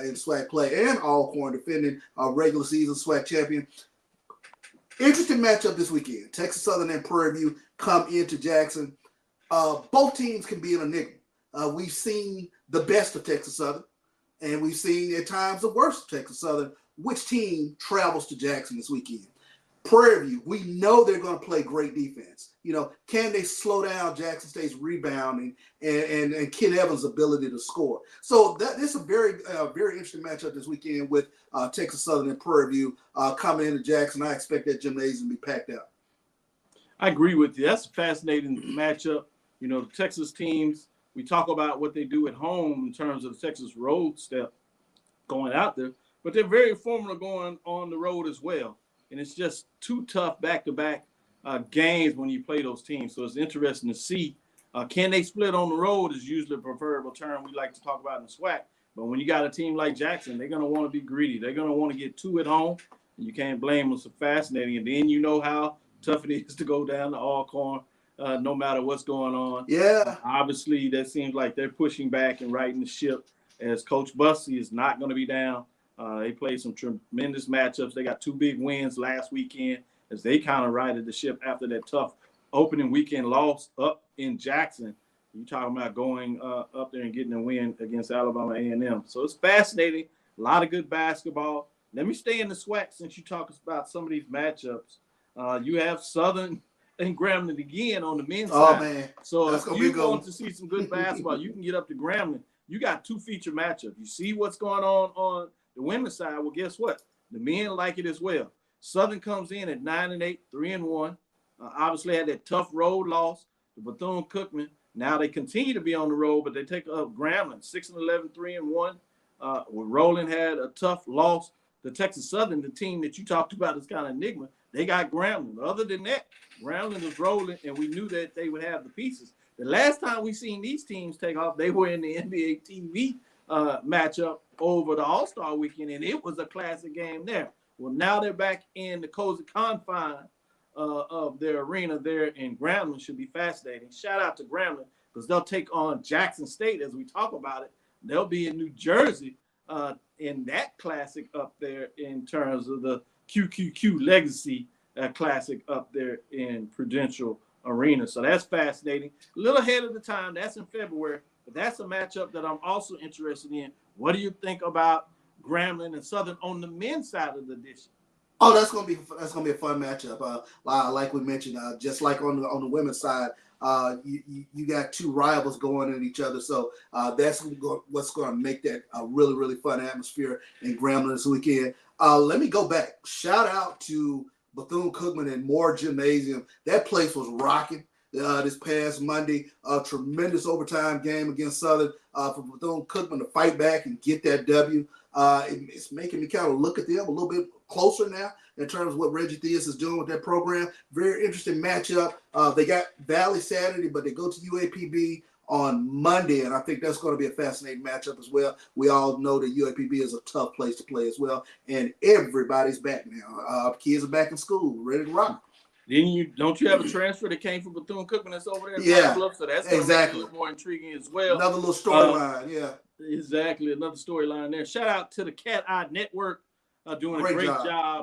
in SWAC play, and Alcorn defending regular season SWAC champion. Interesting matchup this weekend. Texas Southern and Prairie View come into Jackson. Both teams can be an enigma. We've seen the best of Texas Southern, and we've seen at times the worst of Texas Southern. Which team travels to Jackson this weekend? Prairie View, we know they're going to play great defense. Can they slow down Jackson State's rebounding and Ken Evans' ability to score? So this is a very interesting matchup this weekend with Texas Southern and Prairie View coming into Jackson. I expect that gymnasium to be packed out. I agree with you. That's a fascinating matchup. The Texas teams, we talk about what they do at home in terms of the Texas road step going out there, but they're very formidable going on the road as well. And it's just 2 tough back-to-back games when you play those teams. So it's interesting to see. Can they split on the road is usually a preferable term we like to talk about in the SWAC. But when you got a team like Jackson, they're going to want to be greedy. They're going to want to get 2 at home. And you can't blame them. It's fascinating. And then you know how tough it is to go down to Alcorn no matter what's going on. Yeah. Obviously, that seems like they're pushing back and righting the ship as Coach Bussey is not going to be down. They played some tremendous matchups. They got 2 big wins last weekend as they kind of righted the ship after that tough opening weekend loss up in Jackson. You're talking about going up there and getting a win against Alabama A&M. So it's fascinating. A lot of good basketball. Let me stay in the SWAC since you talk about some of these matchups. You have Southern and Grambling again on the men's side. Man. So That's if you want to see some good basketball, you can get up to Grambling. You got 2 feature matchups. You see what's going on the women's side. Well, guess what? The men like it as well. Southern comes in at 9-8, 3-1. Obviously had that tough road loss to Bethune-Cookman. Now they continue to be on the road, but they take up Grambling, 6-11, 3-1. When Rowland had a tough loss to Texas Southern, the team that you talked about is kind of enigma. They got Grambling. Other than that, Grambling was rolling, and we knew that they would have the pieces. The last time we seen these teams take off, they were in the NBA TV matchup over the All-Star weekend, and it was a classic game there. Well, now they're back in the cozy confine of their arena there in Grambling. Should be fascinating. Shout out to Grambling because they'll take on Jackson State as we talk about it. They'll be in New Jersey in that classic up there in terms of the QQQ Legacy Classic up there in Prudential Arena. So that's fascinating. A little ahead of the time. That's in February. But that's a matchup that I'm also interested in. What do you think about Grambling and Southern on the men's side of the dish? Oh, that's gonna be a fun matchup. Like we mentioned, just like on the women's side, you got 2 rivals going at each other. So that's what's going to make that a really, really fun atmosphere in Grambling this weekend. Let me go back. Shout out to Bethune-Cookman and Moore Gymnasium. That place was rocking this past Monday. A tremendous overtime game against Southern for Bethune-Cookman to fight back and get that W. It's making me kind of look at them a little bit closer now in terms of what Reggie Theus is doing with that program. Very interesting matchup. They got Valley Saturday, but they go to UAPB on Monday, and I think that's going to be a fascinating matchup as well. We all know that UAPB is a tough place to play as well, and everybody's back now. Kids are back in school, ready to rock. Don't you have a transfer that came from Bethune-Cookman that's over there? Yeah, so that's going to be a little more intriguing as well. Another little storyline, yeah. Exactly, another storyline there. Shout out to the Cat Eye Network, doing a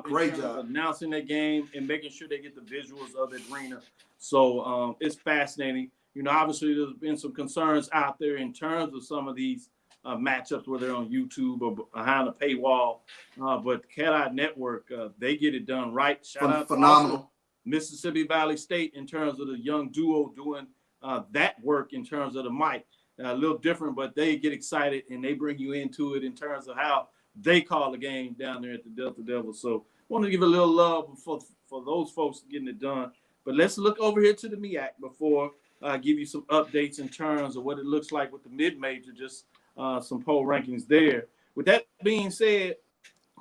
great job announcing that game and making sure they get the visuals of the arena. So it's fascinating. You know, obviously there's been some concerns out there in terms of some of these matchups where they're on YouTube or behind a paywall. But Cat Eye Network, they get it done right. Shout out phenomenal. To Mississippi Valley State in terms of the young duo doing that work in terms of the mic. A little different, but they get excited and they bring you into it in terms of how they call the game down there at the Delta Devils. So want to give a little love for those folks getting it done. But let's look over here to the MEAC before I give you some updates in terms of what it looks like with the mid-major, just some poll rankings there. With that being said,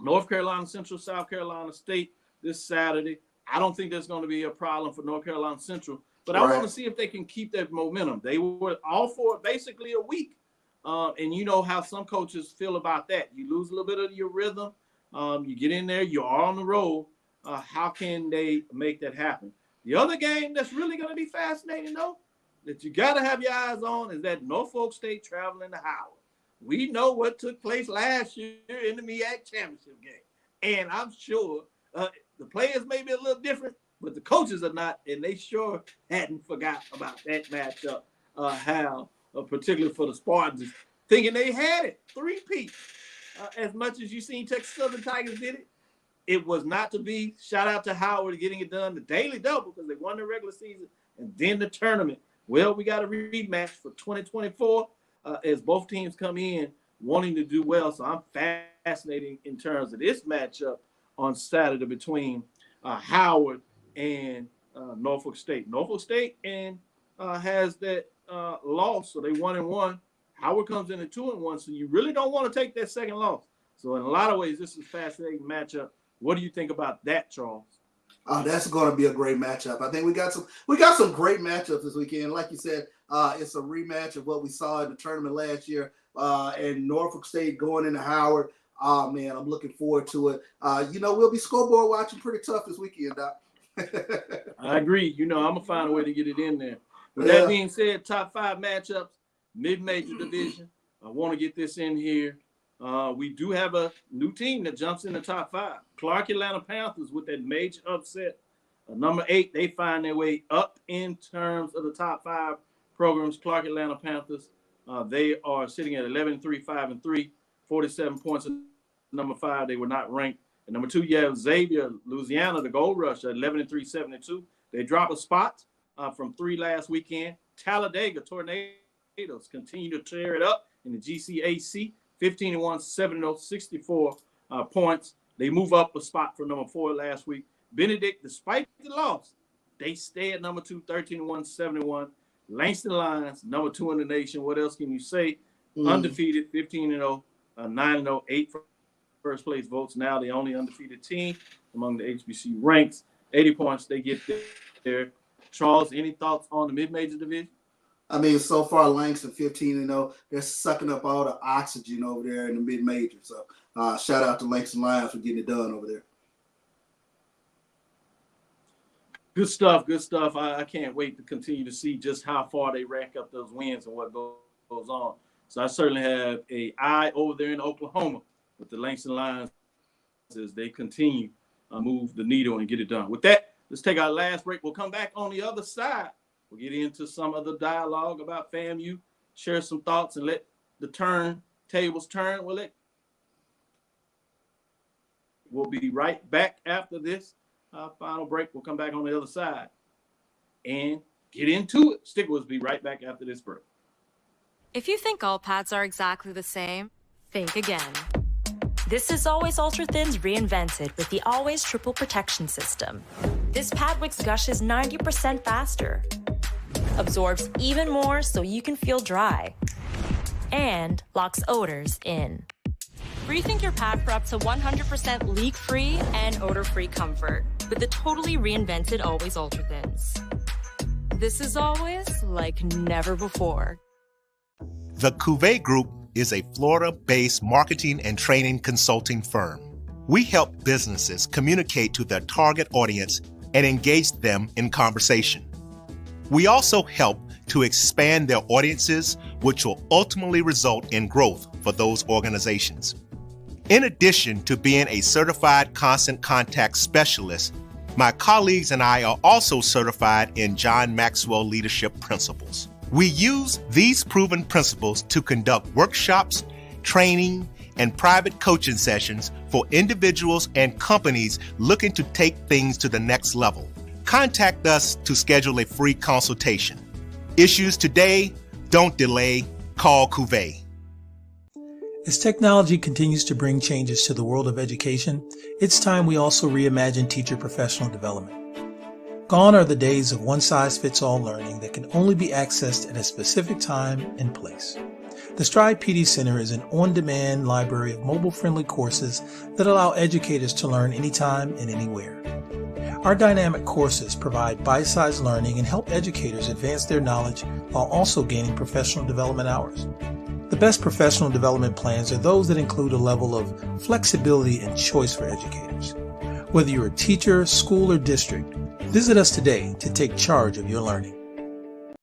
North Carolina Central, South Carolina State this Saturday. I don't think there's going to be a problem for North Carolina Central, but I want to see if they can keep that momentum. They were all for basically a week. And you know how some coaches feel about that. You lose a little bit of your rhythm. You get in there, you're on the road. How can they make that happen? The other game that's really going to be fascinating, though, that you got to have your eyes on is that Norfolk State traveling to Howard. We know what took place last year in the MEAC championship game. And I'm sure the players may be a little different, but the coaches are not, and they sure hadn't forgot about that matchup, particularly for the Spartans, thinking they had it, 3-peat. As much as you seen Texas Southern Tigers did it, it was not to be. Shout out to Howard getting it done, the daily double, because they won the regular season, and then the tournament. Well, we got a rematch for 2024 as both teams come in wanting to do well. So I'm fascinated in terms of this matchup on Saturday between Howard and Norfolk State. Norfolk State has that loss, so they 1-1. Howard comes in at 2-1, so you really don't want to take that second loss. So in a lot of ways, this is a fascinating matchup. What do you think about that, Charles? That's going to be a great matchup. I think we got some great matchups this weekend. Like you said, it's a rematch of what we saw in the tournament last year, and Norfolk State going into Howard. Oh man, I'm looking forward to it. We'll be scoreboard watching pretty tough this weekend, Doc. I agree. I'm gonna find a way to get it in there. With that being said, top 5 matchups, mid-major division. I want to get this in here. We do have a new team that jumps in the top 5. Clark Atlanta Panthers with that major upset. Number 8, they find their way up in terms of the top 5 programs. Clark Atlanta Panthers, they are sitting at 11-3, 5-3, 47 points number 5. They were not ranked. And number 2, you have Xavier, Louisiana, the Gold Rush at 11-3, 7-2. They dropped a spot from 3 last weekend. Talladega Tornadoes continue to tear it up in the GCAC, 15-1, 7-0, 64 points. They move up a spot from number 4 last week. Benedict, despite the loss, they stay at number 2, 13-1, 71. Langston Lions, number 2 in the nation. What else can you say? Undefeated, 15-0, 9-0, 8 first place votes. Now the only undefeated team among the HBCU ranks. 80 points, they get there. Charles, any thoughts on the mid-major division? I mean, so far, Langston 15-0. They're sucking up all the oxygen over there in the mid-major. So shout out to Langston Lions for getting it done over there. Good stuff, good stuff. I can't wait to continue to see just how far they rack up those wins and what goes on. So I certainly have an eye over there in Oklahoma with the Langston Lions as they continue to move the needle and get it done. With that, let's take our last break. We'll come back on the other side. We'll get into some of the dialogue about FAMU, share some thoughts, and let the tables turn. We'll be right back after this final break. We'll come back on the other side and get into it. Stick with us. Be right back after this break. If you think all pads are exactly the same, think again. This is Always Ultra Thins reinvented with the Always Triple Protection System. This pad wicks gushes 90% faster, absorbs even more so you can feel dry, and locks odors in. Rethink your pad for up to 100% leak-free and odor-free comfort with the totally reinvented Always Ultra Thins. This is always like never before. The Cavil Group is a Florida-based marketing and training consulting firm. We help businesses communicate to their target audience and engage them in conversation. We also help to expand their audiences, which will ultimately result in growth for those organizations. In addition to being a certified constant contact specialist, my colleagues and I are also certified in John Maxwell Leadership Principles. We use these proven principles to conduct workshops, training, and private coaching sessions for individuals and companies looking to take things to the next level. Contact us to schedule a free consultation. Issues today, don't delay, call Cavil. As technology continues to bring changes to the world of education, it's time we also reimagine teacher professional development. Gone are the days of one-size-fits-all learning that can only be accessed at a specific time and place. The Stride PD Center is an on-demand library of mobile-friendly courses that allow educators to learn anytime and anywhere. Our dynamic courses provide bite-sized learning and help educators advance their knowledge while also gaining professional development hours. The best professional development plans are those that include a level of flexibility and choice for educators. Whether you're a teacher, school, or district, visit us today to take charge of your learning.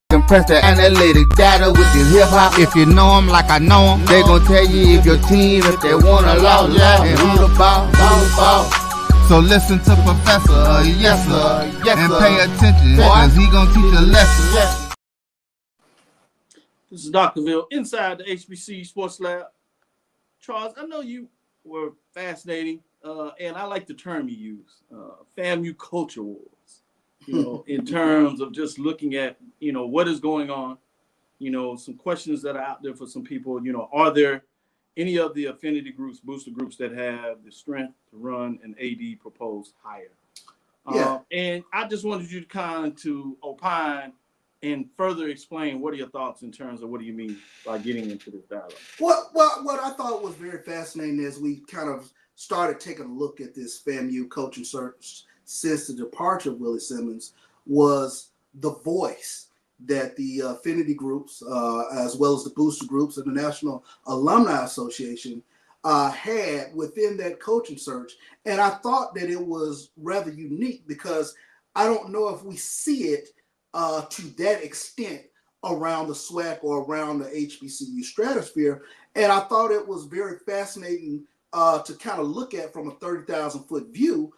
Compress the analytic data with your hip hop. If you know them like I know them, they gon' tell you if your team, if they wanna lose, and who the ball. So listen to Professor, yes sir, and pay attention, cause he gon' teach a lesson. This is Dr. Cavil inside the HBCU Sports Lab. Charles, I know you were fascinating, and I like the term you use, FAMU culture wars. In terms of just looking at, what is going on, some questions that are out there for some people, are there any of the affinity groups, booster groups that have the strength to run an AD proposed hire? Yeah. And I just wanted you to opine and further explain what are your thoughts in terms of what do you mean by getting into this dialogue? What I thought was very fascinating as we kind of started taking a look at this FAMU coaching search since the departure of Willie Simmons was the voice that the affinity groups, as well as the booster groups and the National Alumni Association had within that coaching search. And I thought that it was rather unique because I don't know if we see it to that extent around the SWAC or around the HBCU stratosphere. And I thought it was very fascinating to kind of look at from a 30,000 foot view,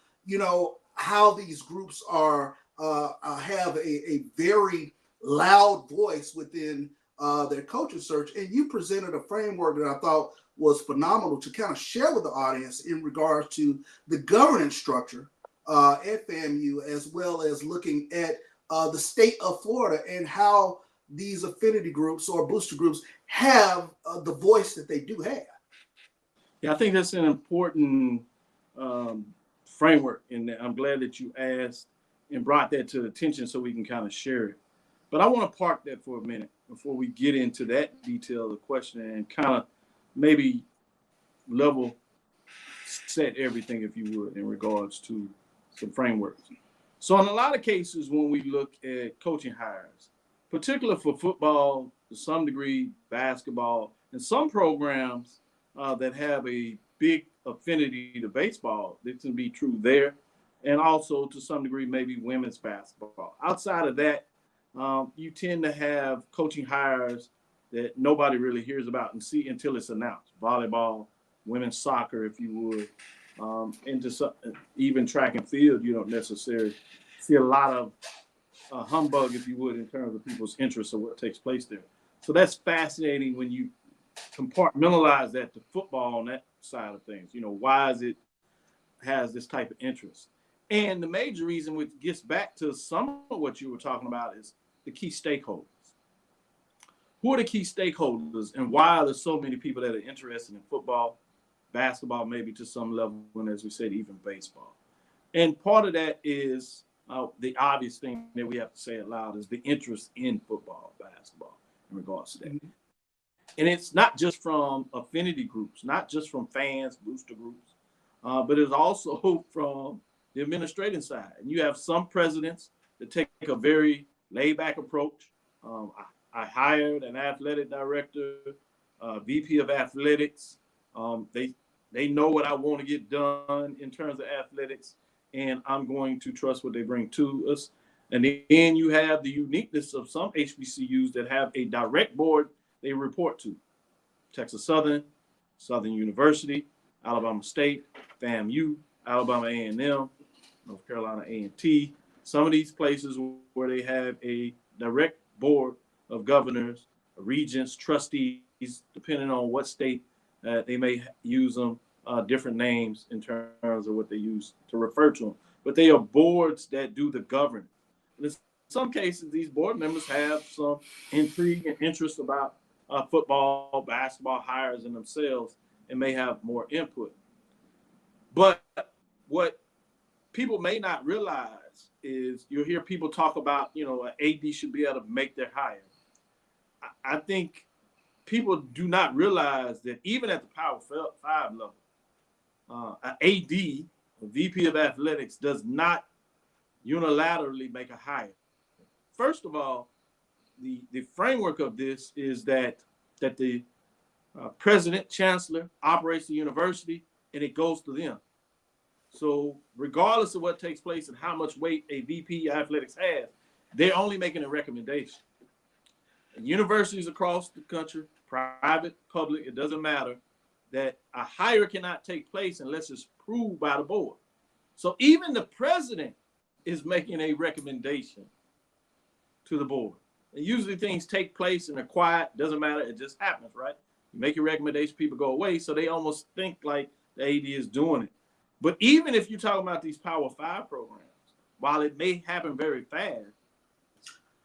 how these groups are have a very loud voice within their coaching search. And you presented a framework that I thought was phenomenal to kind of share with the audience in regards to the governance structure at FAMU, as well as looking at the state of Florida and how these affinity groups or booster groups have the voice that they do have. Yeah, I think that's an important framework, and I'm glad that you asked and brought that to attention so we can kind of share it. But I want to park that for a minute before we get into that detail of the question and kind of maybe level set everything, if you would, in regards to some frameworks. So in a lot of cases, when we look at coaching hires, particularly for football, to some degree, basketball, and some programs that have a big affinity to baseball, this can be true there, and also to some degree, maybe women's basketball. Outside of that, you tend to have coaching hires that nobody really hears about and see until it's announced. Volleyball, women's soccer, if you would, into some, even track and field, you don't necessarily see a lot of humbug, if you would, in terms of people's interest of what takes place there. So that's fascinating when you compartmentalize that to football on that side of things. You know, why is it has this type of interest? And the major reason, which gets back to some of what you were talking about, is the key stakeholders. Who are the key stakeholders, and why are there so many people that are interested in football, basketball, maybe to some level, and as we said, even baseball? And part of that is the obvious thing that we have to say it loud is the interest in football, basketball, in regards to that. Mm-hmm. And it's not just from affinity groups, not just from fans, booster groups, but it's also from the administrative side. And you have some presidents that take a very laid-back approach. I hired an athletic director, VP of athletics. They know what I want to get done in terms of athletics, and I'm going to trust what they bring to us. And then you have the uniqueness of some HBCUs that have a direct board they report to. Texas Southern, Southern University, Alabama State, FAMU, Alabama A&M, North Carolina A&T. Some of these places where they have a direct board of governors, regents, trustees, depending on what state they may use them, different names in terms of what they use to refer to them. But they are boards that do the governing. In some cases, these board members have some intrigue and interest about football, basketball hires in themselves and may have more input. But what people may not realize is you'll hear people talk about, you know, an AD should be able to make their hire. I think people do not realize that even at the Power 5 level, an AD, a VP of athletics, does not unilaterally make a hire. First of all, the framework of this is that the president, chancellor operates the university, and it goes to them. So regardless of what takes place and how much weight a VP athletics has, they're only making a recommendation. And universities across the country, private, public, it doesn't matter, that a hire cannot take place unless it's approved by the board. So even the president is making a recommendation to the board. And usually things take place and they're quiet, doesn't matter, it just happens, right? You make your recommendation, people go away, so they almost think like the AD is doing it. But even if you're talking about these Power 5 programs, while it may happen very fast,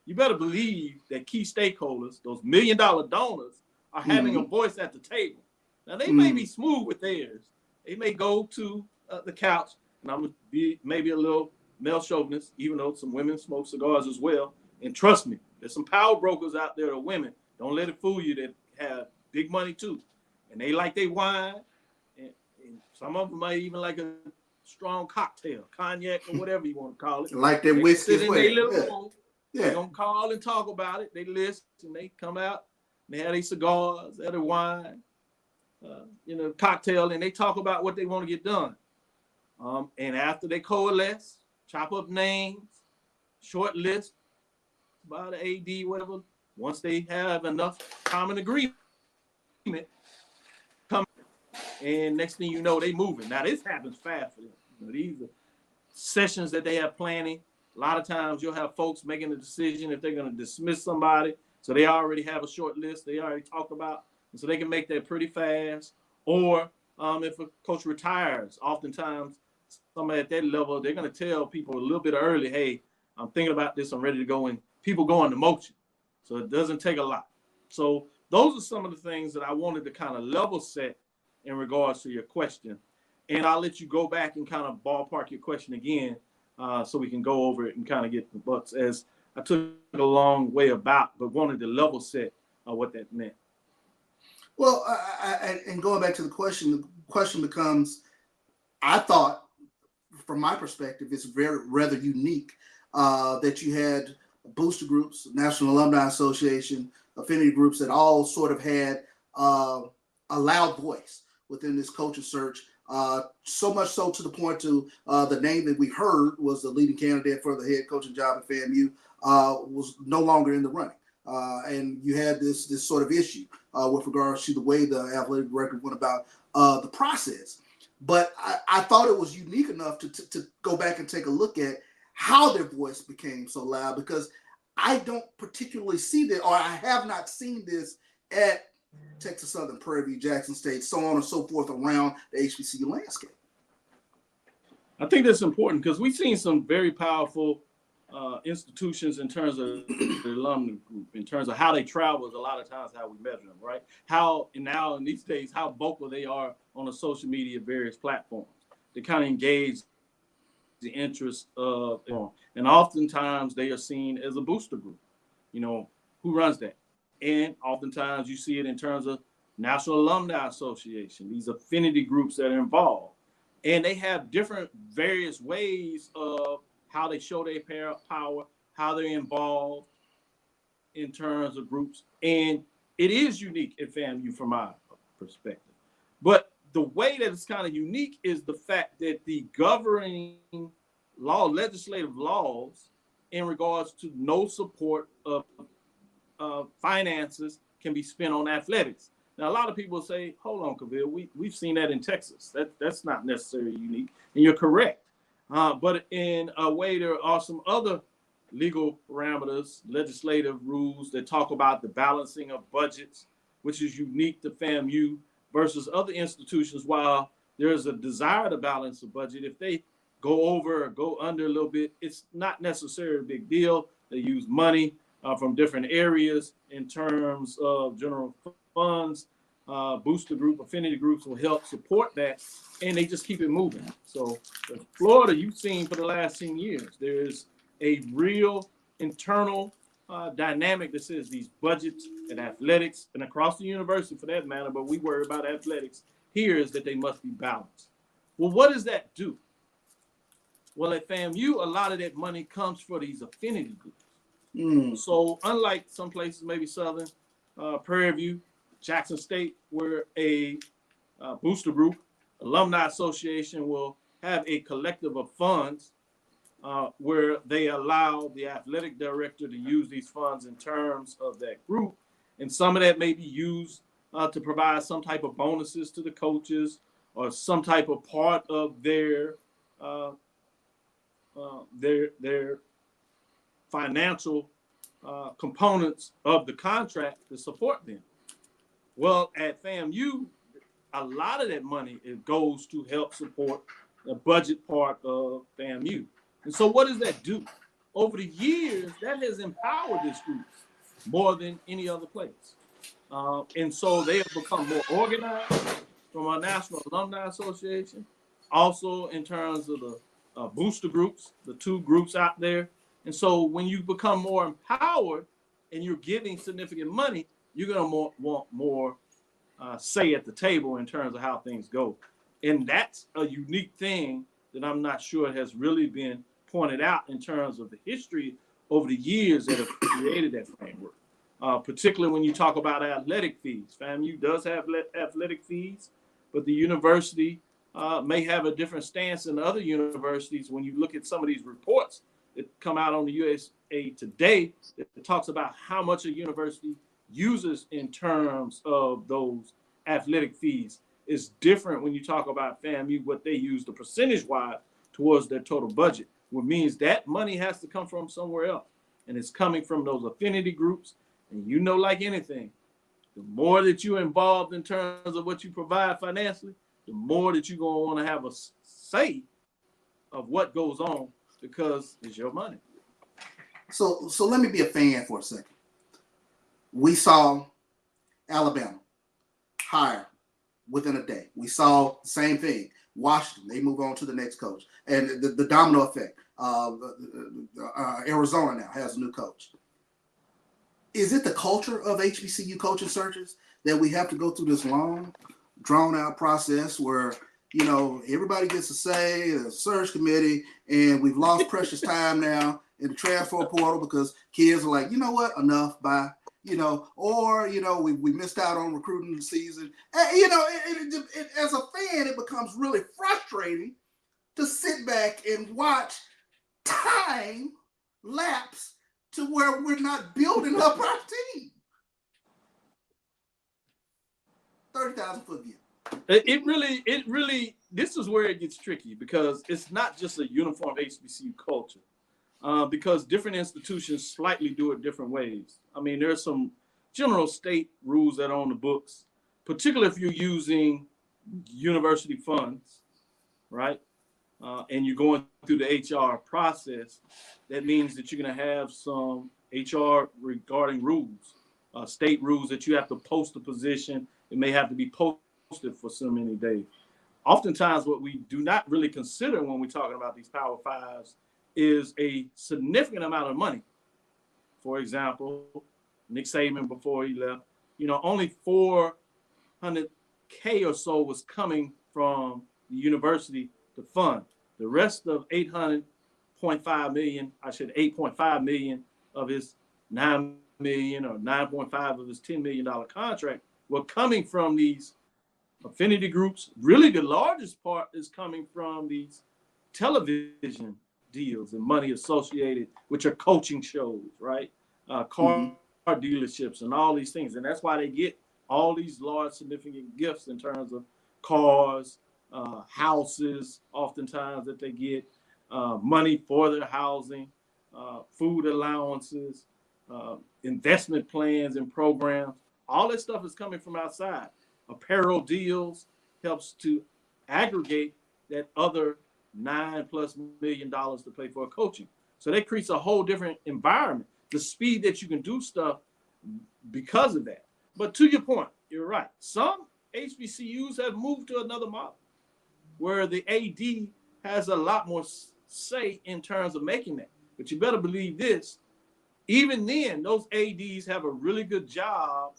you better believe that key stakeholders, those $1 million donors, are having a voice at the table. Now, they may be smooth with theirs. They may go to the couch, and I'm going to be maybe a little male chauvinist, even though some women smoke cigars as well. And trust me, there's some power brokers out there that are women. Don't let it fool you that have big money too. And they like their wine. And some of them might even like a strong cocktail, cognac or whatever you want to call it. Like their whiskey. They're going to call and talk about it. They list and they come out. They have their cigars, they have their wine, cocktail, and they talk about what they want to get done. And after they coalesce, chop up names, short list, by the AD, whatever, once they have enough common agreement, come, and next thing you know, they moving. Now, this happens fast for them. These are sessions that they have planning. A lot of times you'll have folks making a decision if they're going to dismiss somebody, So they already have a short list they already talked about, and so they can make that pretty fast. Or if a coach retires, oftentimes somebody at that level, they're going to tell people a little bit early, hey, I'm thinking about this, I'm ready to go, and people go into motion. So it doesn't take a lot. So those are some of the things that I wanted to kind of level set in regards to your question. And I'll let you go back and kind of ballpark your question again so we can go over it and kind of get the butts, as I took it a long way about, but wanted to level set what that meant. Well, and going back to the question becomes, I thought, from my perspective, it's rather unique that you had booster groups, National Alumni Association, affinity groups that all sort of had a loud voice within this coaching search. So much so to the point to the name that we heard was the leading candidate for the head coaching job at FAMU was no longer in the running. And you had this sort of issue with regards to the way the athletic director went about the process. But I thought it was unique enough to go back and take a look at how their voice became so loud, because I don't particularly see that, or I have not seen this at Texas Southern, Prairie View, Jackson State, so on and so forth around the HBCU landscape. I think that's important because we've seen some very powerful institutions in terms of the alumni group, in terms of how they travel is a lot of times how we measure them, right? How, and now in these days, how vocal they are on the social media, various platforms. They kind of engage the interest of, and oftentimes they are seen as a booster group. Who runs that? And oftentimes you see it in terms of National Alumni Association, these affinity groups that are involved. And they have different various ways of how they show their power, how they're involved in terms of groups. And it is unique at FAMU from my perspective. But the way that it's kind of unique is the fact that the governing legislative laws in regards to no support of finances can be spent on athletics. Now, a lot of people say, hold on, Cavil, we've seen that in Texas. That's not necessarily unique, and you're correct. But in a way, there are some other legal parameters, legislative rules that talk about the balancing of budgets, which is unique to FAMU versus other institutions. While there's a desire to balance the budget, if they go over or go under a little bit, it's not necessarily a big deal. They use money from different areas in terms of general funds. Booster group, affinity groups will help support that, and they just keep it moving. So in Florida, you've seen for the last 10 years, there's a real internal dynamic that says these budgets and athletics, and across the university for that matter, but we worry about athletics here, is that they must be balanced. Well, what does that do? Well, at FAMU, a lot of that money comes for these affinity groups. So unlike some places, maybe Southern, Prairie View, Jackson State, where a booster group, alumni association will have a collective of funds where they allow the athletic director to use these funds in terms of that group. And some of that may be used to provide some type of bonuses to the coaches or some type of part of their financial components of the contract to support them. Well, at FAMU, a lot of that money goes to help support the budget part of FAMU. And so what does that do? Over the years, that has empowered this group more than any other place. And so they have become more organized from our National Alumni Association, also in terms of the booster groups, the two groups out there. And so when you become more empowered and you're giving significant money, you're going to want more say at the table in terms of how things go. And that's a unique thing that I'm not sure has really been pointed out in terms of the history over the years that have created that framework, particularly when you talk about athletic fees. FAMU does have athletic fees, but the university may have a different stance than other universities. When you look at some of these reports that come out on the USA Today, it talks about how much a university uses in terms of those athletic fees. Is different when you talk about FAMU, what they use the percentage-wise towards their total budget, which means that money has to come from somewhere else. And it's coming from those affinity groups, And you know, like anything, the more that you're involved in terms of what you provide financially, the more that you're going to want to have a say of what goes on because it's your money. So let me be a fan for a second. We saw Alabama hire within a day. We saw the same thing. Washington, they move on to the next coach. And the domino effect. Arizona now has a new coach. Is it the culture of HBCU coaching searches that we have to go through this long, drawn-out process where, you know, everybody gets a say, there's a search committee, and we've lost precious time now in the transfer portal because kids are like, you know what, enough, bye. You know, or, you know, we missed out on recruiting season. And, you know, it, as a fan, it becomes really frustrating to sit back and watch time lapse to where we're not building up our team. 30,000 foot view. It really, this is where it gets tricky because it's not just a uniform HBCU culture. Because different institutions slightly do it different ways. I mean, there's some general state rules that are on the books, particularly if you're using university funds, right? And you're going through the HR process. That means that you're going to have some HR regarding rules, state rules that you have to post a position. It may have to be posted for so many days. Oftentimes, what we do not really consider when we're talking about these Power Fives is a significant amount of money. For example, Nick Saban, before he left, you know, only $400K or so was coming from the university to fund. The rest of $8.5 million of his $9 million or 9.5 of his $10 million contract were coming from these affinity groups. Really, the largest part is coming from these television deals and money associated, which are coaching shows, right? Car dealerships and all these things. And that's why they get all these large significant gifts in terms of cars, houses, oftentimes that they get, money for their housing, food allowances, investment plans and programs. All this stuff is coming from outside. Apparel deals helps to aggregate that other $9+ million to pay for coaching. So that creates a whole different environment, the speed that you can do stuff because of that. But to your point, you're right. Some HBCUs have moved to another model where the AD has a lot more say in terms of making that. But you better believe this, even then, those ADs have a really good job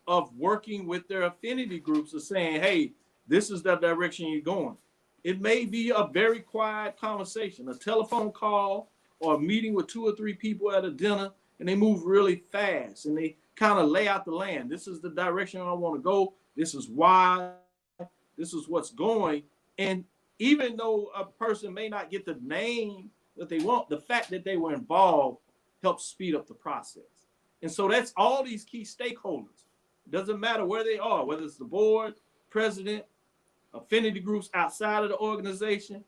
of working with their affinity groups of saying, hey, this is the direction you're going. It may be a very quiet conversation, a telephone call or a meeting with 2 or 3 people at a dinner, and they move really fast and they kind of lay out the land. This is the direction I want to go. This is why. This is what's going. And even though a person may not get the name that they want, the fact that they were involved helps speed up the process. And so that's all these key stakeholders. It doesn't matter where they are, whether it's the board, president, affinity groups outside of the organization.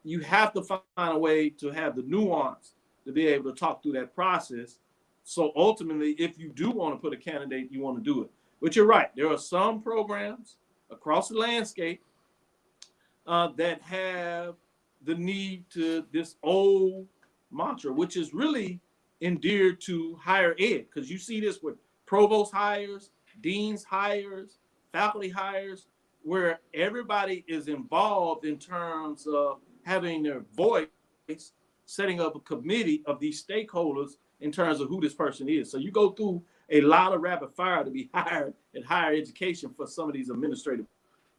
You have to find a way to have the nuance to be able to talk through that process. So ultimately, if you do want to put a candidate, you want to do it. But you're right. There are some programs across the landscape that have the need to this old mantra, which is really endeared to higher ed, because you see this with provost hires, deans hires, faculty hires, where everybody is involved in terms of having their voice, setting up a committee of these stakeholders in terms of who this person is. So you go through a lot of rapid fire to be hired at higher education for some of these administrative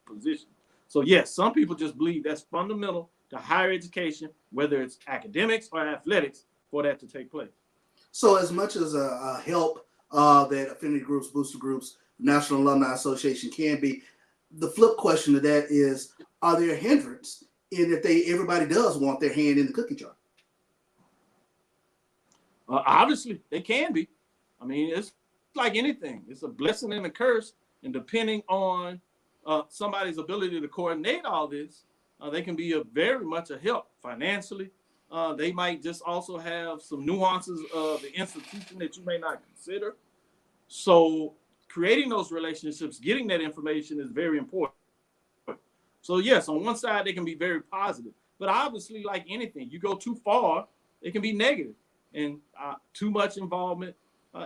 positions. So yes, some people just believe that's fundamental to higher education, whether it's academics or athletics, for that to take place. So as much as a help that affinity groups, booster groups, National Alumni Association can be, the flip question to that is, are there a hindrance in that everybody does want their hand in the cookie jar? Obviously, they can be. I mean, it's like anything. It's a blessing and a curse. And depending on somebody's ability to coordinate all this, they can be very much a help financially. They might just also have some nuances of the institution that you may not consider. So creating those relationships, getting that information is very important. So yes, on one side, they can be very positive, but obviously like anything, you go too far, it can be negative, and too much involvement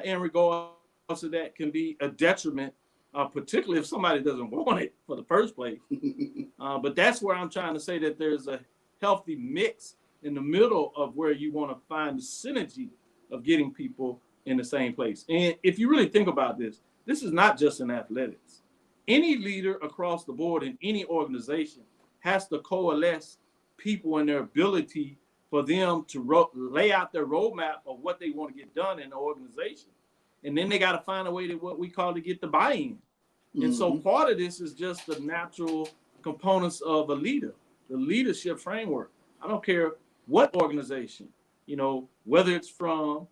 in regards to that can be a detriment, particularly if somebody doesn't want it for the first place. But that's where I'm trying to say that there's a healthy mix in the middle of where you want to find the synergy of getting people in the same place. And if you really think about this, this is not just in athletics. Any leader across the board in any organization has to coalesce people and their ability for them to lay out their roadmap of what they want to get done in the organization. And then they got to find a way to what we call to get the buy-in. And so part of this is just the natural components of a leader, the leadership framework. I don't care what organization, whether it's from,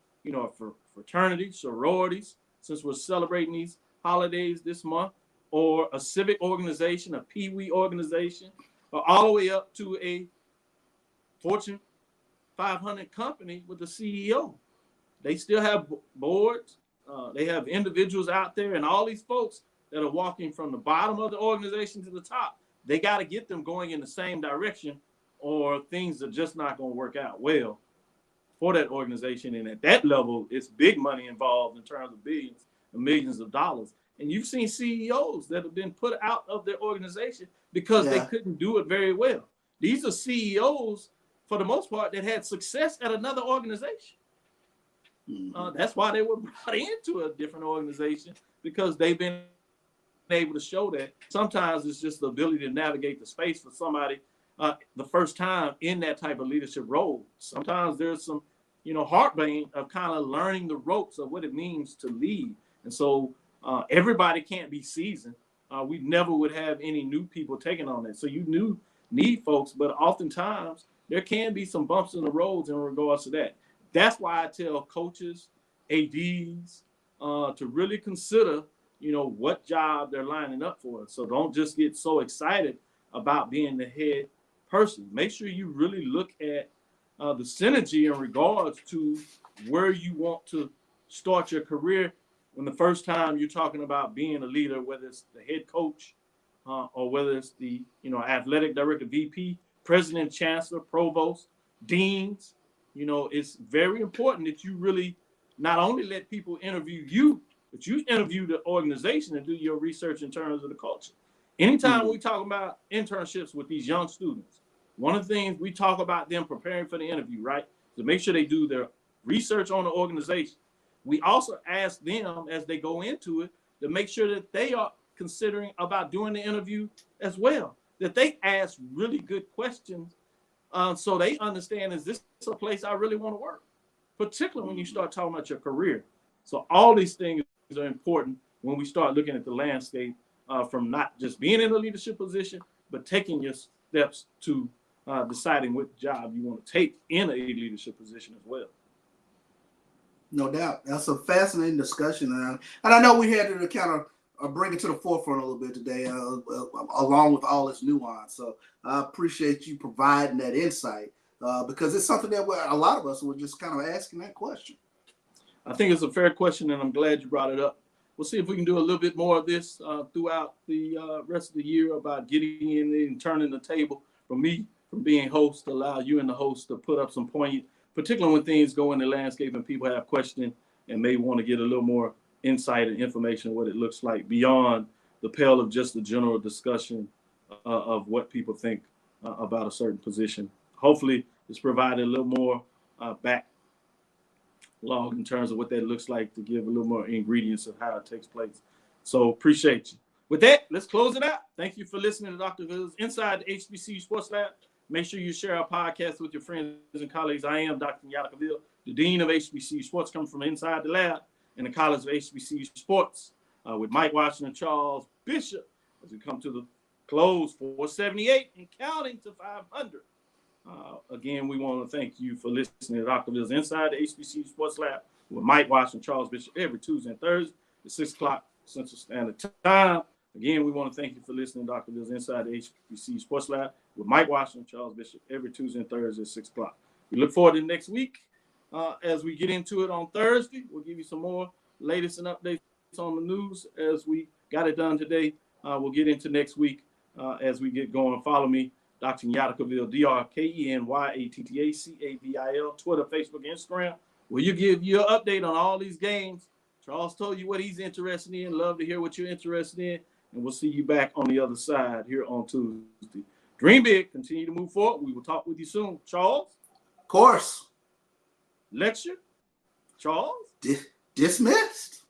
for fraternity, sororities, since we're celebrating these holidays this month, or a civic organization, a Pee-wee organization, or all the way up to a Fortune 500 company with a CEO. They still have boards. They have individuals out there, and all these folks that are walking from the bottom of the organization to the top. They got to get them going in the same direction, or things are just not going to work out well for that organization. And at that level, it's big money involved in terms of billions and millions of dollars. And you've seen CEOs that have been put out of their organization because they couldn't do it very well. These are CEOs, for the most part, that had success at another organization. That's why they were brought into a different organization, because they've been able to show that sometimes it's just the ability to navigate the space for somebody the first time in that type of leadership role. Sometimes there's some, heartburn of kind of learning the ropes of what it means to lead. And so everybody can't be seasoned. We never would have any new people taking on that. So you need folks, but oftentimes there can be some bumps in the roads in regards to that. That's why I tell coaches, ADs, to really consider, what job they're lining up for. So don't just get so excited about being the head person. Make sure you really look at the synergy in regards to where you want to start your career when the first time you're talking about being a leader, whether it's the head coach or whether it's the, athletic director, VP, president, chancellor, provost, deans. It's very important that you really not only let people interview you, but you interview the organization and do your research in terms of the culture. Anytime we talk about internships with these young students, one of the things we talk about them preparing for the interview, right? To make sure they do their research on the organization. We also ask them as they go into it to make sure that they are considering about doing the interview as well, that they ask really good questions so they understand, is this a place I really want to work? Particularly when you start talking about your career. So all these things are important when we start looking at the landscape from not just being in a leadership position, but taking your steps to deciding what job you want to take in a leadership position as well. No doubt. That's a fascinating discussion. And I know we had to kind of bring it to the forefront a little bit today, along with all its nuance. So I appreciate you providing that insight because it's something that a lot of us were just kind of asking that question. I think it's a fair question, and I'm glad you brought it up. We'll see if we can do a little bit more of this throughout the rest of the year about getting in and turning the table from being host, allow you and the host to put up some point, particularly when things go in the landscape and people have questions and may want to get a little more insight and information of what it looks like beyond the pale of just the general discussion of what people think about a certain position. Hopefully, it's provided a little more backlog in terms of what that looks like to give a little more ingredients of how it takes place. So appreciate you. With that, let's close it out. Thank you for listening to Dr. Ville's Inside the HBCU Sports Lab. Make sure you share our podcast with your friends and colleagues. I am Dr. Cavil, the Dean of HBCU Sports, coming from inside the lab in the College of HBCU Sports with Mike Washington, Charles Bishop, as we come to the close, 478 and counting to 500. Again, we want to thank you for listening to Dr. Ville's Inside the HBCU Sports Lab with Mike Washington, Charles Bishop, every Tuesday and Thursday at 6 o'clock Central Standard Time. Again, we want to thank you for listening to Dr. Ville's Inside the HBCU Sports Lab with Mike Washington, Charles Bishop, every Tuesday and Thursday at 6 o'clock. We look forward to next week as we get into it on Thursday. We'll give you some more latest and updates on the news as we got it done today. We'll get into next week as we get going. Follow me, Dr. Kenyatta Cavil, DrKenyattaCavil, Twitter, Facebook, Instagram. Will you give your update on all these games? Charles told you what he's interested in. Love to hear what you're interested in. And we'll see you back on the other side here on Tuesday. Dream big. Continue to move forward. We will talk with you soon. Charles? Of course. Lecture? Charles? Dismissed.